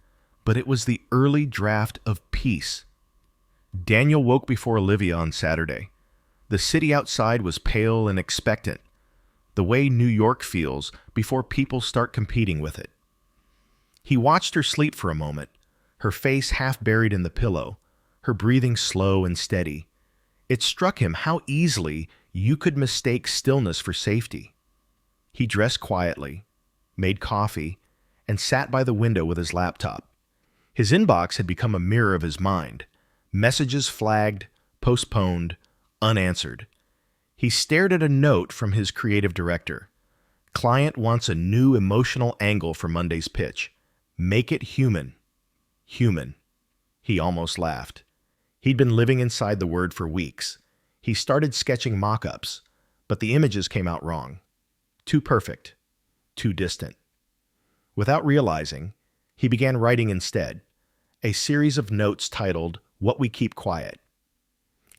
but it was the early draft of peace. Daniel woke before Olivia on Saturday. The city outside was pale and expectant, the way New York feels before people start competing with it. He watched her sleep for a moment, her face half buried in the pillow, her breathing slow and steady. It struck him how easily you could mistake stillness for safety. He dressed quietly, made coffee, and sat by the window with his laptop. His inbox had become a mirror of his mind. Messages flagged, postponed, unanswered. He stared at a note from his creative director. Client wants a new emotional angle for Monday's pitch. Make it human. Human. He almost laughed. He'd been living inside the word for weeks. He started sketching mock-ups, but the images came out wrong. Too perfect. Too distant. Without realizing, he began writing instead, a series of notes titled, "What We Keep Quiet."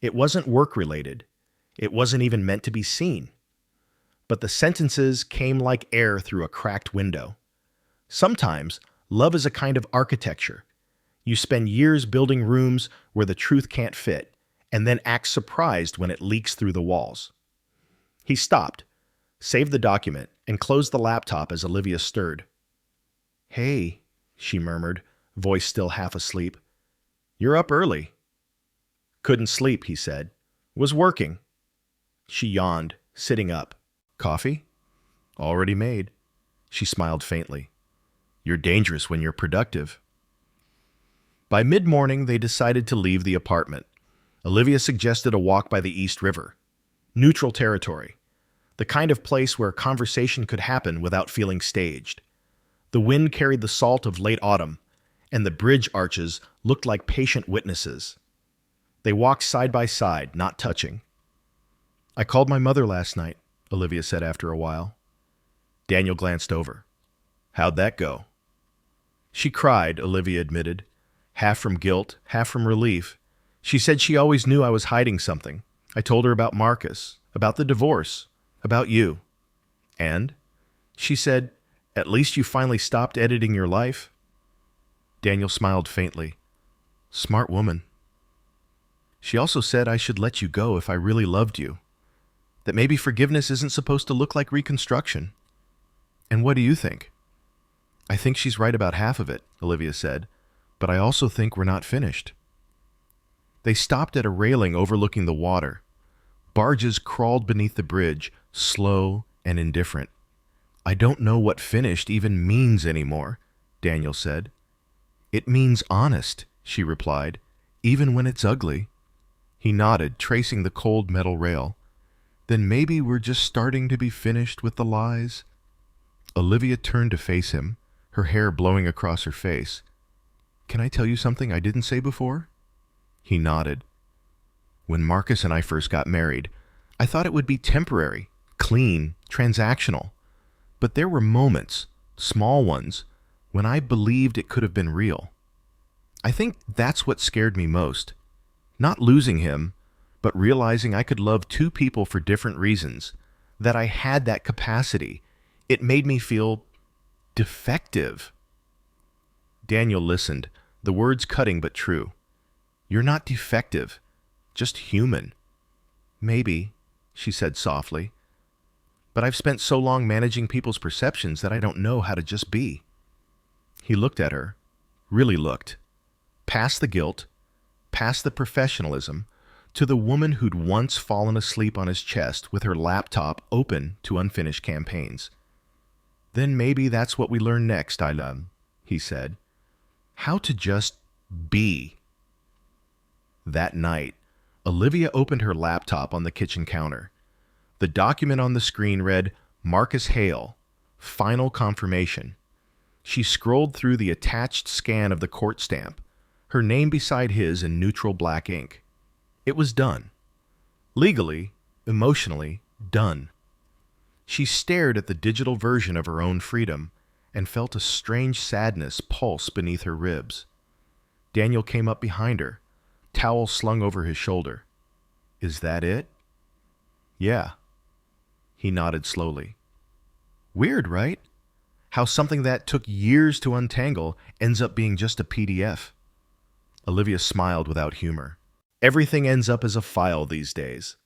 It wasn't work-related. It wasn't even meant to be seen. But the sentences came like air through a cracked window. Sometimes, love is a kind of architecture. You spend years building rooms where the truth can't fit, and then act surprised when it leaks through the walls. He stopped, saved the document, and closed the laptop as Olivia stirred. "Hey," she murmured, voice still half asleep. "You're up early." "Couldn't sleep," he said. "Was working." She yawned, sitting up. "Coffee?" "Already made." She smiled faintly. "You're dangerous when you're productive." By mid-morning, they decided to leave the apartment. Olivia suggested a walk by the East River. Neutral territory. The kind of place where conversation could happen without feeling staged. The wind carried the salt of late autumn, and the bridge arches looked like patient witnesses. They walked side by side, not touching. "I called my mother last night," Olivia said after a while. Daniel glanced over. "How'd that go?" "She cried," Olivia admitted, half from guilt, half from relief. "She said she always knew I was hiding something. I told her about Marcus, about the divorce, about you." "And?" She said, "At least you finally stopped editing your life." Daniel smiled faintly. "Smart woman." "She also said I should let you go if I really loved you. That maybe forgiveness isn't supposed to look like reconstruction." "And what do you think?" "I think she's right about half of it," Olivia said, "but I also think we're not finished." They stopped at a railing overlooking the water. Barges crawled beneath the bridge, slow and indifferent. "I don't know what finished even means anymore," Daniel said. "It means honest," she replied, "even when it's ugly." He nodded, tracing the cold metal rail. "Then maybe we're just starting to be finished with the lies?" Olivia turned to face him, her hair blowing across her face. "Can I tell you something I didn't say before?" He nodded. "When Marcus and I first got married, I thought it would be temporary, clean, transactional. But there were moments, small ones, when I believed it could have been real. I think that's what scared me most. Not losing him, but realizing I could love two people for different reasons, that I had that capacity. It made me feel defective." Daniel listened, the words cutting but true. "You're not defective, just human." "Maybe," she said softly. "But I've spent so long managing people's perceptions that I don't know how to just be." He looked at her, really looked, past the guilt, past the professionalism, to the woman who'd once fallen asleep on his chest with her laptop open to unfinished campaigns. "Then maybe that's what we learn next, Ayla," he said. "How to just be." That night, Olivia opened her laptop on the kitchen counter. The document on the screen read, "Marcus Hale, final confirmation." She scrolled through the attached scan of the court stamp, her name beside his in neutral black ink. It was done. Legally, emotionally, done. She stared at the digital version of her own freedom and felt a strange sadness pulse beneath her ribs. Daniel came up behind her, towel slung over his shoulder. "Is that it?" "Yeah." He nodded slowly. "Weird, right? How something that took years to untangle ends up being just a PDF." Olivia smiled without humor. "Everything ends up as a file these days."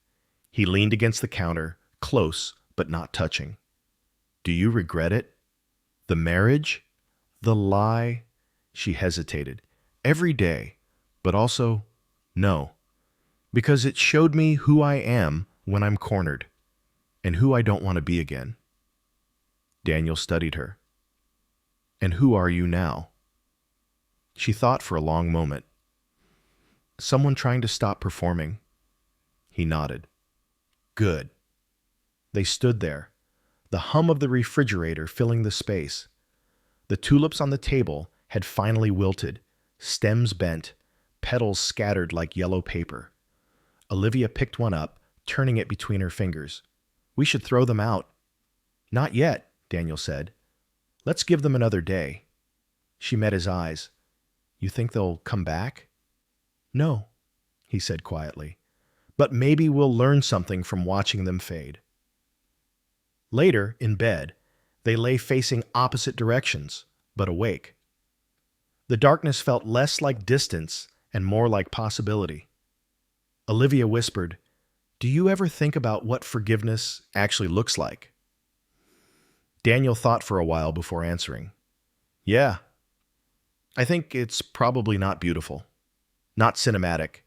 He leaned against the counter, close but not touching. "Do you regret it? The marriage? The lie?" She hesitated. "Every day, but also, no. Because it showed me who I am when I'm cornered, and who I don't want to be again." Daniel studied her. "And who are you now?" She thought for a long moment. Someone trying to stop performing? He nodded. Good. They stood there, the hum of the refrigerator filling the space. The tulips on the table had finally wilted, stems bent, petals scattered like yellow paper. Olivia picked one up, turning it between her fingers. We should throw them out. Not yet, Daniel said. Let's give them another day. She met his eyes. You think they'll come back? No, he said quietly. But maybe we'll learn something from watching them fade. Later, in bed, they lay facing opposite directions, but awake. The darkness felt less like distance and more like possibility. Olivia whispered, Do you ever think about what forgiveness actually looks like? Daniel thought for a while before answering. Yeah. I think it's probably not beautiful. Not cinematic.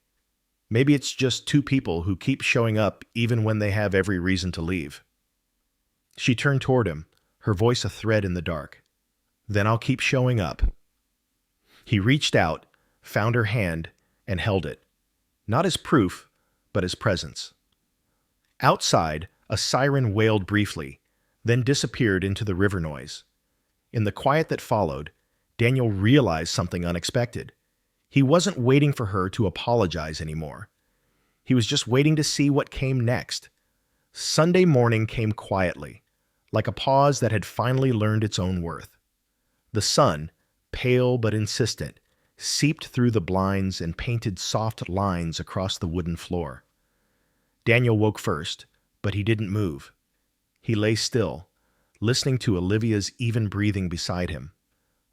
Maybe it's just two people who keep showing up even when they have every reason to leave. She turned toward him, her voice a thread in the dark. Then I'll keep showing up. He reached out, found her hand, and held it. Not as proof, but as presence. Outside, a siren wailed briefly, then disappeared into the river noise. In the quiet that followed, Daniel realized something unexpected. He wasn't waiting for her to apologize anymore. He was just waiting to see what came next. Sunday morning came quietly, like a pause that had finally learned its own worth. The sun, pale but insistent, seeped through the blinds and painted soft lines across the wooden floor. Daniel woke first, but he didn't move. He lay still, listening to Olivia's even breathing beside him,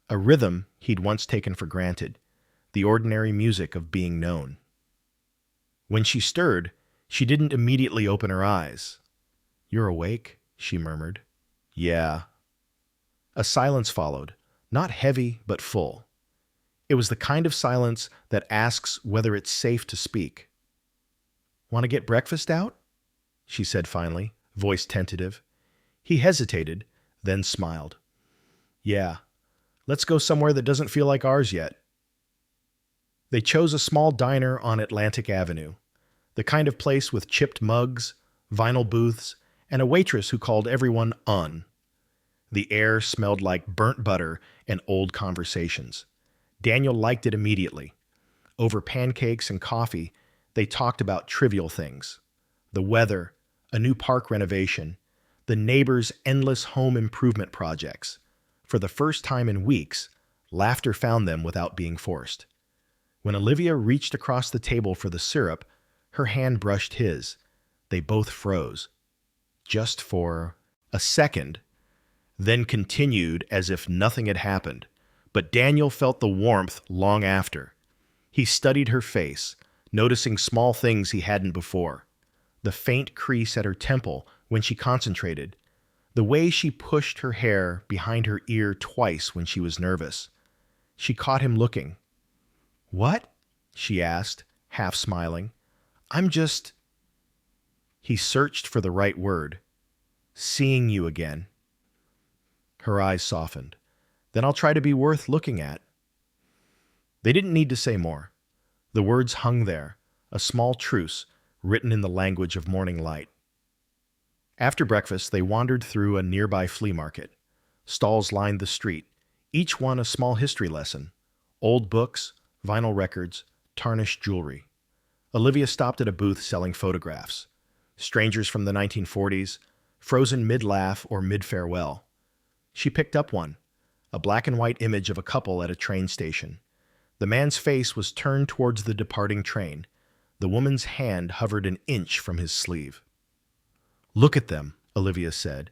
a rhythm he'd once taken for granted, the ordinary music of being known. When she stirred, she didn't immediately open her eyes. You're awake? She murmured. Yeah. A silence followed, not heavy but full. It was the kind of silence that asks whether it's safe to speak. Want to get breakfast out? She said finally, voice tentative. He hesitated, then smiled. Yeah. Let's go somewhere that doesn't feel like ours yet. They chose a small diner on Atlantic Avenue, the kind of place with chipped mugs, vinyl booths, and a waitress who called everyone "un." The air smelled like burnt butter and old conversations. Daniel liked it immediately. Over pancakes and coffee, they talked about trivial things. The weather, a new park renovation, the neighbors' endless home improvement projects. For the first time in weeks, laughter found them without being forced. When Olivia reached across the table for the syrup, her hand brushed his. They both froze. Just for a second, then continued as if nothing had happened. But Daniel felt the warmth long after. He studied her face, noticing small things he hadn't before. The faint crease at her temple when she concentrated. The way she pushed her hair behind her ear twice when she was nervous. She caught him looking. What? She asked, half smiling. I'm just... He searched for the right word. Seeing you again. Her eyes softened. Then I'll try to be worth looking at. They didn't need to say more. The words hung there, a small truce, written in the language of morning light. After breakfast, they wandered through a nearby flea market. Stalls lined the street, each one a small history lesson. Old books, vinyl records, tarnished jewelry. Olivia stopped at a booth selling photographs. Strangers from the 1940s, frozen mid-laugh or mid-farewell. She picked up one, a black and white image of a couple at a train station. The man's face was turned towards the departing train. The woman's hand hovered an inch from his sleeve. Look at them, Olivia said.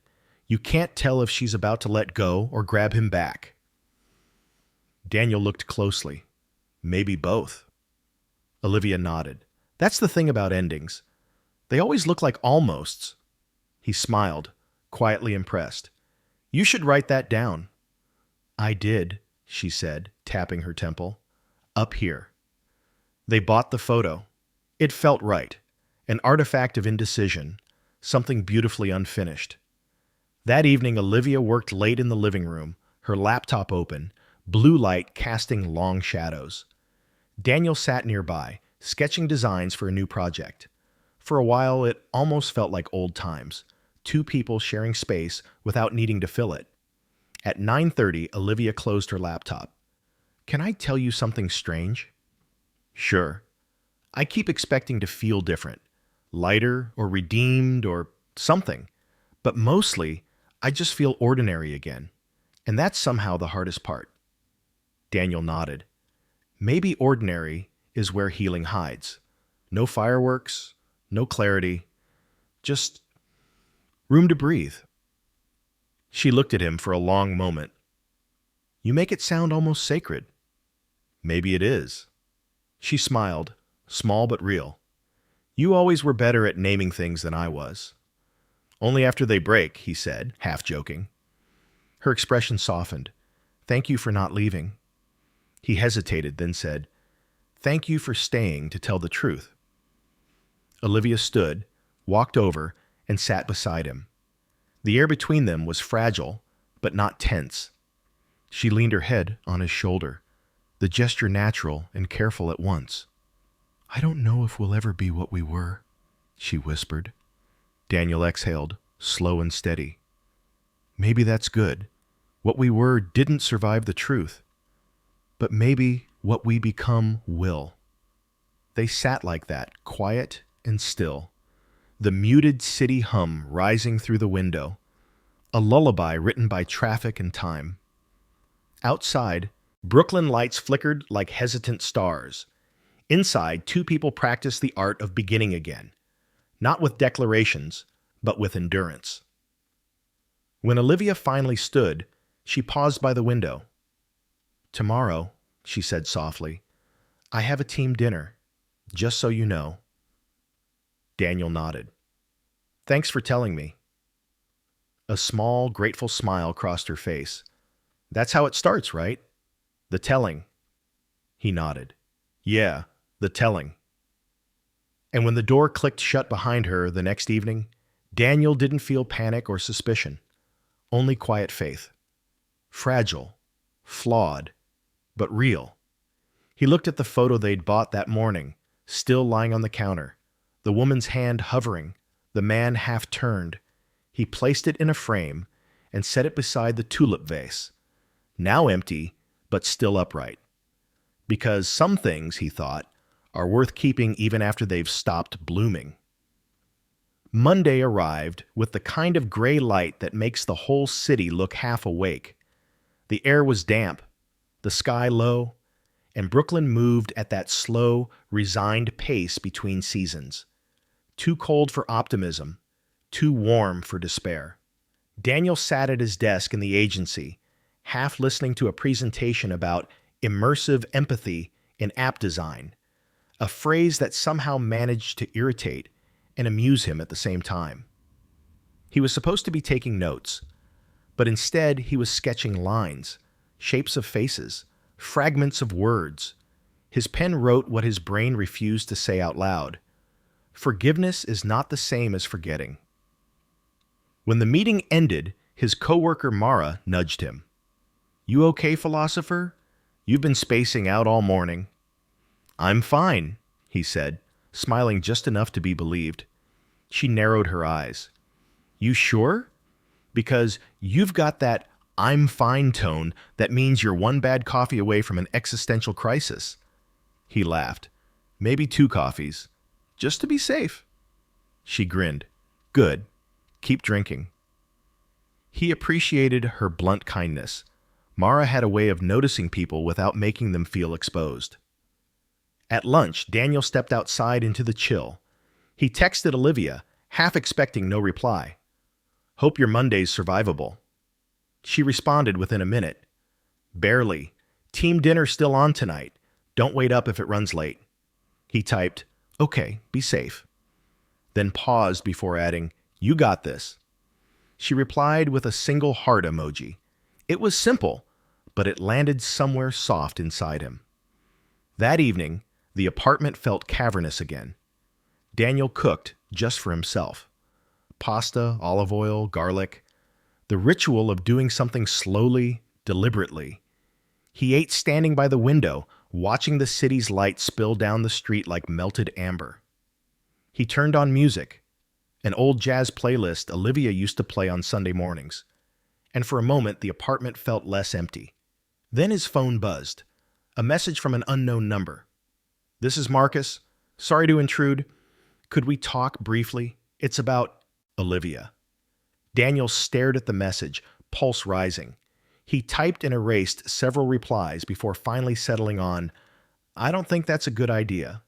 You can't tell if she's about to let go or grab him back. Daniel looked closely. Maybe both. Olivia nodded. That's the thing about endings. They always look like almosts. He smiled, quietly impressed. You should write that down. I did, she said, tapping her temple. Up here. They bought the photo. It felt right. An artifact of indecision, something beautifully unfinished. That evening, Olivia worked late in the living room, her laptop open, blue light casting long shadows. Daniel sat nearby, sketching designs for a new project. For a while, it almost felt like old times, two people sharing space without needing to fill it. At 9:30, Olivia closed her laptop. "Can I tell you something strange?" "Sure." "I keep expecting to feel different, lighter or redeemed or something. But mostly, I just feel ordinary again. And that's somehow the hardest part." Daniel nodded. "Maybe ordinary is where healing hides. No fireworks, no clarity, just room to breathe." She looked at him for a long moment. "You make it sound almost sacred." "Maybe it is." She smiled, small but real. "You always were better at naming things than I was." "Only after they break," he said, half joking. Her expression softened. "Thank you for not leaving." He hesitated, then said, "Thank you for staying to tell the truth." Olivia stood, walked over, and sat beside him. The air between them was fragile, but not tense. She leaned her head on his shoulder, the gesture natural and careful at once. "I don't know if we'll ever be what we were," she whispered. Daniel exhaled, slow and steady. "Maybe that's good. What we were didn't survive the truth. But maybe what we become will." They sat like that, quiet and still, the muted city hum rising through the window, a lullaby written by traffic and time. Outside, Brooklyn lights flickered like hesitant stars. Inside, two people practiced the art of beginning again, not with declarations, but with endurance. When Olivia finally stood, she paused by the window. "Tomorrow," she said softly, "I have a team dinner, just so you know." Daniel nodded. "Thanks for telling me." A small, grateful smile crossed her face. "That's how it starts, right? The telling." He nodded. "Yeah, the telling." And when the door clicked shut behind her the next evening, Daniel didn't feel panic or suspicion, only quiet faith. Fragile, flawed, but real. He looked at the photo they'd bought that morning, still lying on the counter, the woman's hand hovering, the man half turned. He placed it in a frame and set it beside the tulip vase, now empty, but still upright. Because some things, he thought, are worth keeping even after they've stopped blooming. Monday arrived with the kind of gray light that makes the whole city look half awake. The air was damp, the sky low, and Brooklyn moved at that slow, resigned pace between seasons. Too cold for optimism, too warm for despair. Daniel sat at his desk in the agency, half listening to a presentation about immersive empathy in app design, a phrase that somehow managed to irritate and amuse him at the same time. He was supposed to be taking notes, but instead he was sketching lines, shapes of faces, fragments of words. His pen wrote what his brain refused to say out loud. Forgiveness is not the same as forgetting. When the meeting ended, his coworker Mara nudged him. "You okay, philosopher? You've been spacing out all morning." "I'm fine," he said, smiling just enough to be believed. She narrowed her eyes. "You sure? Because you've got that 'I'm fine' tone that means you're one bad coffee away from an existential crisis." He laughed. "Maybe 2 coffees. Just to be safe." She grinned. "Good. Keep drinking." He appreciated her blunt kindness. Mara had a way of noticing people without making them feel exposed. At lunch, Daniel stepped outside into the chill. He texted Olivia, half expecting no reply. "Hope your Monday's survivable." She responded within a minute. "Barely. Team dinner still on tonight. Don't wait up if it runs late." He typed, "Okay, be safe." Then paused before adding, "You got this." She replied with a single heart emoji. It was simple, but it landed somewhere soft inside him. That evening, the apartment felt cavernous again. Daniel cooked just for himself. Pasta, olive oil, garlic. The ritual of doing something slowly, deliberately. He ate standing by the window, watching the city's lights spill down the street like melted amber. He turned on music, an old jazz playlist Olivia used to play on Sunday mornings, and for a moment the apartment felt less empty. Then his phone buzzed, a message from an unknown number. "This is Marcus. Sorry to intrude. Could we talk briefly? It's about Olivia." Daniel stared at the message, pulse rising. He typed and erased several replies before finally settling on, "I don't think that's a good idea."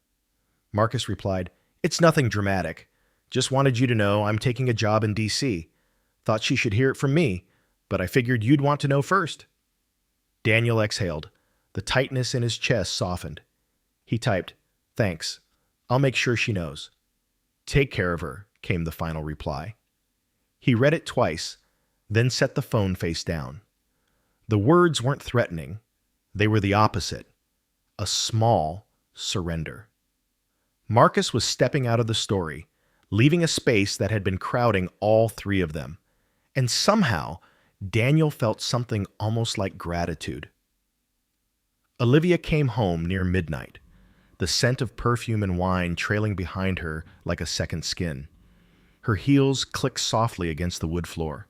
Marcus replied, "It's nothing dramatic. Just wanted you to know I'm taking a job in DC. Thought she should hear it from me, but I figured you'd want to know first." Daniel exhaled. The tightness in his chest softened. He typed, "Thanks. I'll make sure she knows." "Take care of her," came the final reply. He read it twice, then set the phone face down. The words weren't threatening. They were the opposite. A small surrender. Marcus was stepping out of the story, leaving a space that had been crowding all three of them. And somehow, Daniel felt something almost like gratitude. Olivia came home near midnight, the scent of perfume and wine trailing behind her like a second skin. Her heels clicked softly against the wood floor.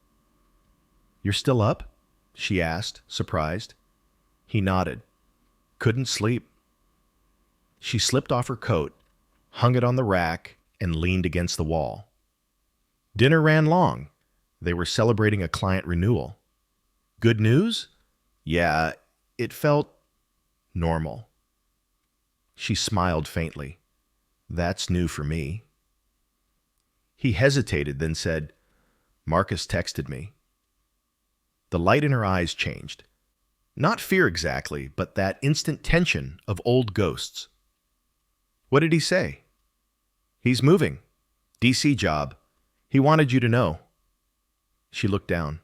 "You're still up?" she asked, surprised. He nodded. "Couldn't sleep." She slipped off her coat, hung it on the rack, and leaned against the wall. Dinner ran long. They were celebrating a client renewal. "Good news?" "Yeah, it felt normal." She smiled faintly. "That's new for me." He hesitated, then said, "Marcus texted me." The light in her eyes changed. Not fear exactly, but that instant tension of old ghosts. "What did he say?" "He's moving. DC job. He wanted you to know." She looked down.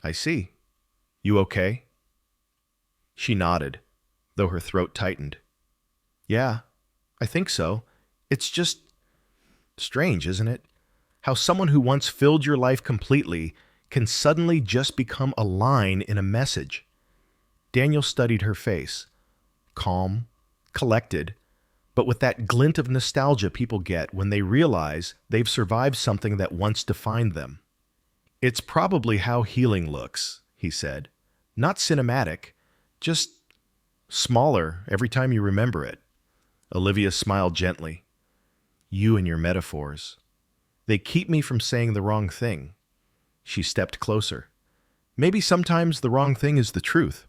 "I see. You okay?" She nodded, though her throat tightened. "Yeah, I think so. It's just strange, isn't it? How someone who once filled your life completely can suddenly just become a line in a message." Daniel studied her face. Calm, collected, but with that glint of nostalgia people get when they realize they've survived something that once defined them. "It's probably how healing looks," he said. "Not cinematic, just smaller every time you remember it." Olivia smiled gently. "You and your metaphors. They keep me from saying the wrong thing." She stepped closer. "Maybe sometimes the wrong thing is the truth."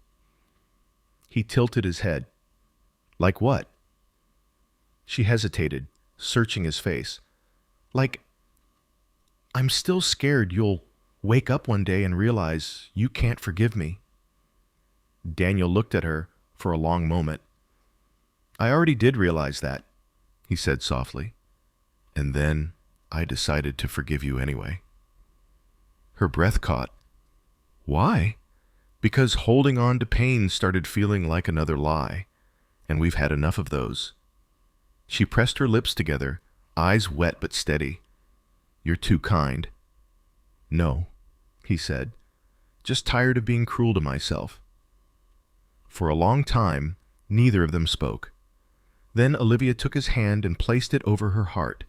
He tilted his head. "Like what?" She hesitated, searching his face. "Like, I'm still scared you'll wake up one day and realize you can't forgive me." Daniel looked at her for a long moment. "I already did realize that," he said softly. "And then I decided to forgive you anyway." Her breath caught. "Why?" "Because holding on to pain started feeling like another lie, and we've had enough of those." She pressed her lips together, eyes wet but steady. "You're too kind." "No," he said, "just tired of being cruel to myself." For a long time, neither of them spoke. Then Olivia took his hand and placed it over her heart.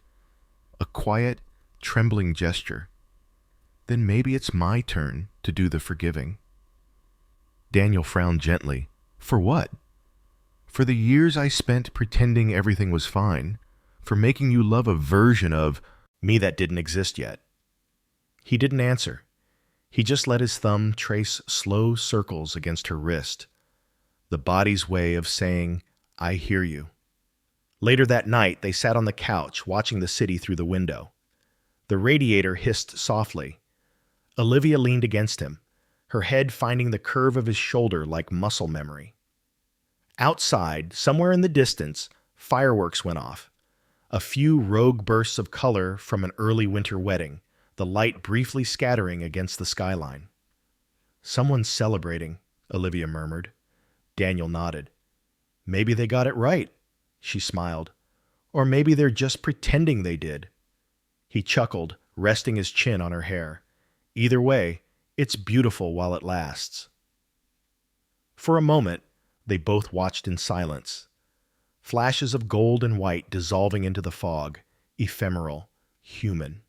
A quiet, trembling gesture. "Then maybe it's my turn to do the forgiving." Daniel frowned gently. "For what?" "For the years I spent pretending everything was fine, for making you love a version of me that didn't exist yet." He didn't answer. He just let his thumb trace slow circles against her wrist, the body's way of saying, "I hear you." Later that night, they sat on the couch, watching the city through the window. The radiator hissed softly. Olivia leaned against him, her head finding the curve of his shoulder like muscle memory. Outside, somewhere in the distance, fireworks went off. A few rogue bursts of color from an early winter wedding, the light briefly scattering against the skyline. "Someone's celebrating," Olivia murmured. Daniel nodded. "Maybe they got it right," she smiled. "Or maybe they're just pretending they did." He chuckled, resting his chin on her hair. "Either way, it's beautiful while it lasts." For a moment, they both watched in silence. Flashes of gold and white dissolving into the fog, ephemeral, human.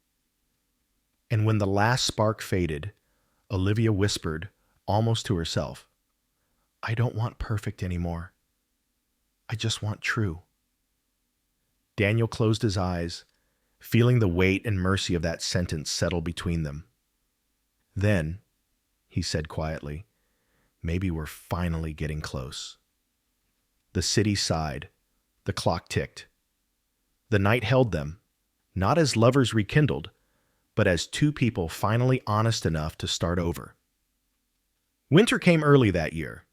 And when the last spark faded, Olivia whispered, almost to herself, "I don't want perfect anymore. I just want true." Daniel closed his eyes, feeling the weight and mercy of that sentence settle between them. "Then," he said quietly, "maybe we're finally getting close." The city sighed. The clock ticked. The night held them, not as lovers rekindled, but as two people finally honest enough to start over. Winter came early that year.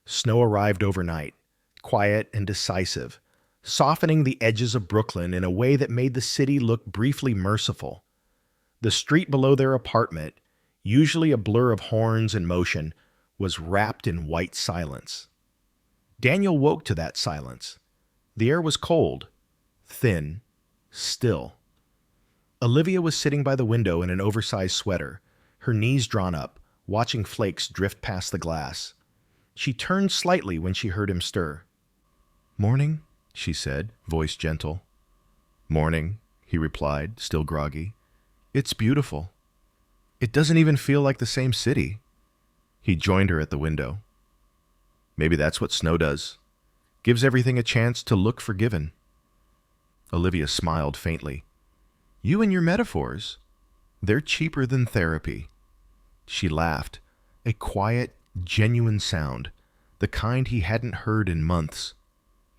Snow arrived overnight, quiet and decisive, softening the edges of Brooklyn in a way that made the city look briefly merciful. The street below their apartment, usually a blur of horns and motion, was wrapped in white silence. Daniel woke to that silence. The air was cold, thin, still. Olivia was sitting by the window in an oversized sweater, her knees drawn up, watching flakes drift past the glass. She turned slightly when she heard him stir. "Morning," she said, voice gentle. "Morning," he replied, still groggy. "It's beautiful. It doesn't even feel like the same city." He joined her at the window. "Maybe that's what snow does. Gives everything a chance to look forgiven." Olivia smiled faintly. "You and your metaphors. They're cheaper than therapy." She laughed, a quiet, genuine sound, the kind he hadn't heard in months.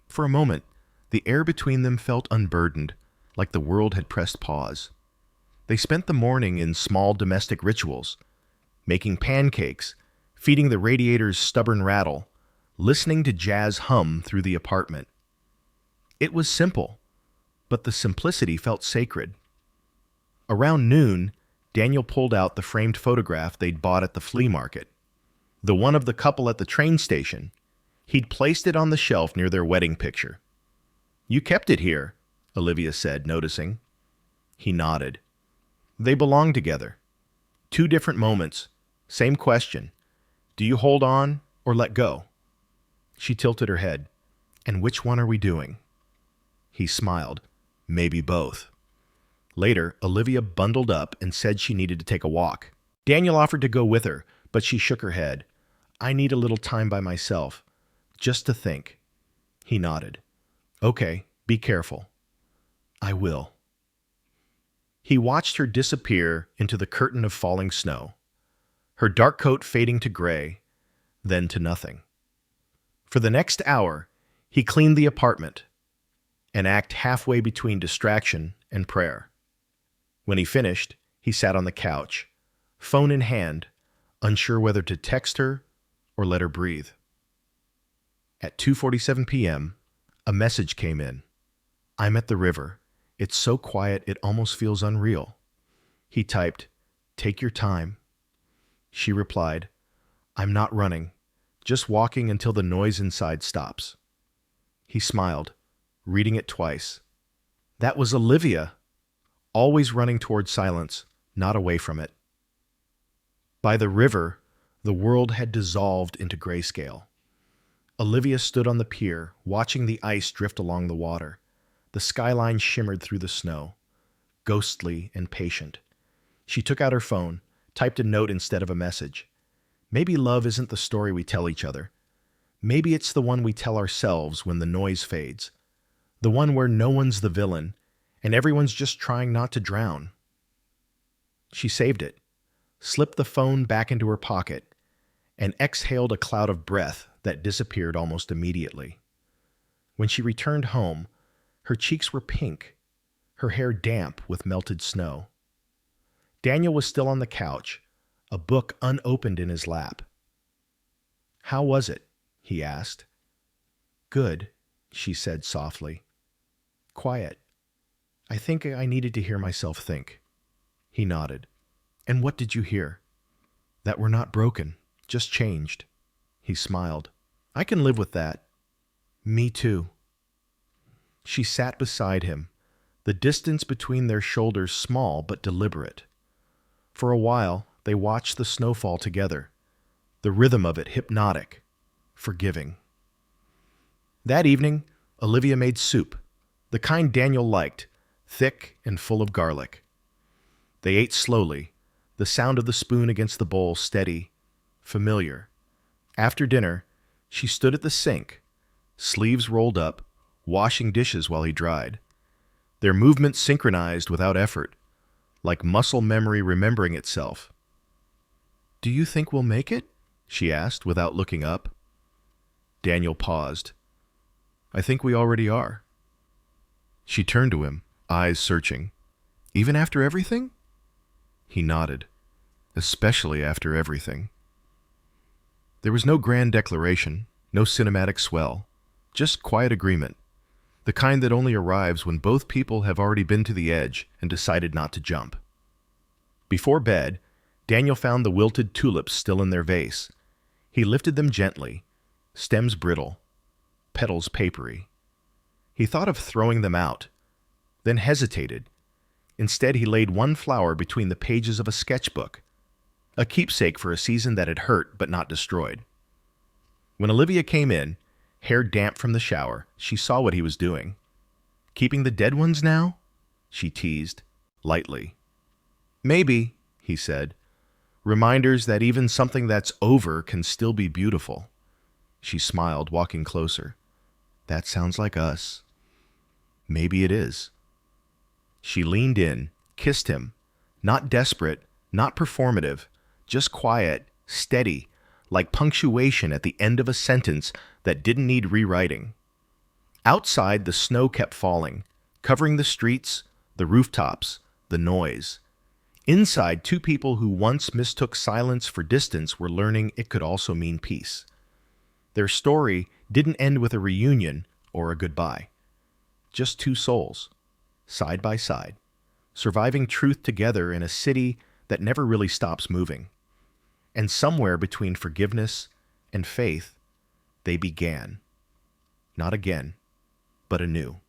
For a moment, the air between them felt unburdened, like the world had pressed pause. They spent the morning in small domestic rituals, making pancakes, feeding the radiator's stubborn rattle, listening to jazz hum through the apartment. It was simple, but the simplicity felt sacred. Around noon, Daniel pulled out the framed photograph they'd bought at the flea market, the one of the couple at the train station. He'd placed it on the shelf near their wedding picture. "You kept it here," Olivia said, noticing. He nodded. They belonged together. Two different moments, same question. Do you hold on or let go? She tilted her head. "And which one are we doing?" He smiled. "Maybe both." Later, Olivia bundled up and said she needed to take a walk. Daniel offered to go with her, but she shook her head. "I need a little time by myself, just to think." He nodded. "Okay, be careful." "I will." He watched her disappear into the curtain of falling snow, her dark coat fading to gray, then to nothing. For the next hour, he cleaned the apartment, an act halfway between distraction and prayer. When he finished, he sat on the couch, phone in hand, unsure whether to text her or let her breathe. At 2:47 p.m., a message came in. "I'm at the river. It's so quiet it almost feels unreal." He typed, "Take your time." She replied, "I'm not running, just walking until the noise inside stops." He smiled, reading it twice. That was Olivia, always running toward silence, not away from it. By the river, the world had dissolved into grayscale. Olivia stood on the pier, watching the ice drift along the water. The skyline shimmered through the snow, ghostly and patient. She took out her phone, typed a note instead of a message. Maybe love isn't the story we tell each other. Maybe it's the one we tell ourselves when the noise fades. The one where no one's the villain, and everyone's just trying not to drown. She saved it, slipped the phone back into her pocket, and exhaled a cloud of breath that disappeared almost immediately. When she returned home, her cheeks were pink, her hair damp with melted snow. Daniel was still on the couch, a book unopened in his lap. "How was it?" he asked. "Good," she said softly. "Quiet. I think I needed to hear myself think." He nodded. "And what did you hear?" "That we're not broken, just changed." He smiled. "I can live with that." "Me too." She sat beside him, the distance between their shoulders small but deliberate. For a while, they watched the snowfall together, the rhythm of it hypnotic, forgiving. That evening, Olivia made soup, the kind Daniel liked, thick and full of garlic. They ate slowly, the sound of the spoon against the bowl steady, familiar. After dinner, she stood at the sink, sleeves rolled up, washing dishes while he dried. Their movements synchronized without effort, like muscle memory remembering itself. "Do you think we'll make it?" she asked without looking up. Daniel paused. "I think we already are." She turned to him, eyes searching. "Even after everything?" He nodded. "Especially after everything." There was no grand declaration, no cinematic swell, just quiet agreement, the kind that only arrives when both people have already been to the edge and decided not to jump. Before bed, Daniel found the wilted tulips still in their vase. He lifted them gently, stems brittle, petals papery. He thought of throwing them out, then hesitated. Instead, he laid one flower between the pages of a sketchbook, a keepsake for a season that had hurt but not destroyed. When Olivia came in, hair damp from the shower, she saw what he was doing. "Keeping the dead ones now?" she teased, lightly. "Maybe," he said. "Reminders that even something that's over can still be beautiful." She smiled, walking closer. "That sounds like us." "Maybe it is." She leaned in, kissed him, not desperate, not performative, just quiet, steady, like punctuation at the end of a sentence that didn't need rewriting. Outside, the snow kept falling, covering the streets, the rooftops, the noise. Inside, two people who once mistook silence for distance were learning it could also mean peace. Their story didn't end with a reunion or a goodbye. Just two souls, side by side, surviving truth together in a city that never really stops moving. And somewhere between forgiveness and faith, they began. Not again, but anew.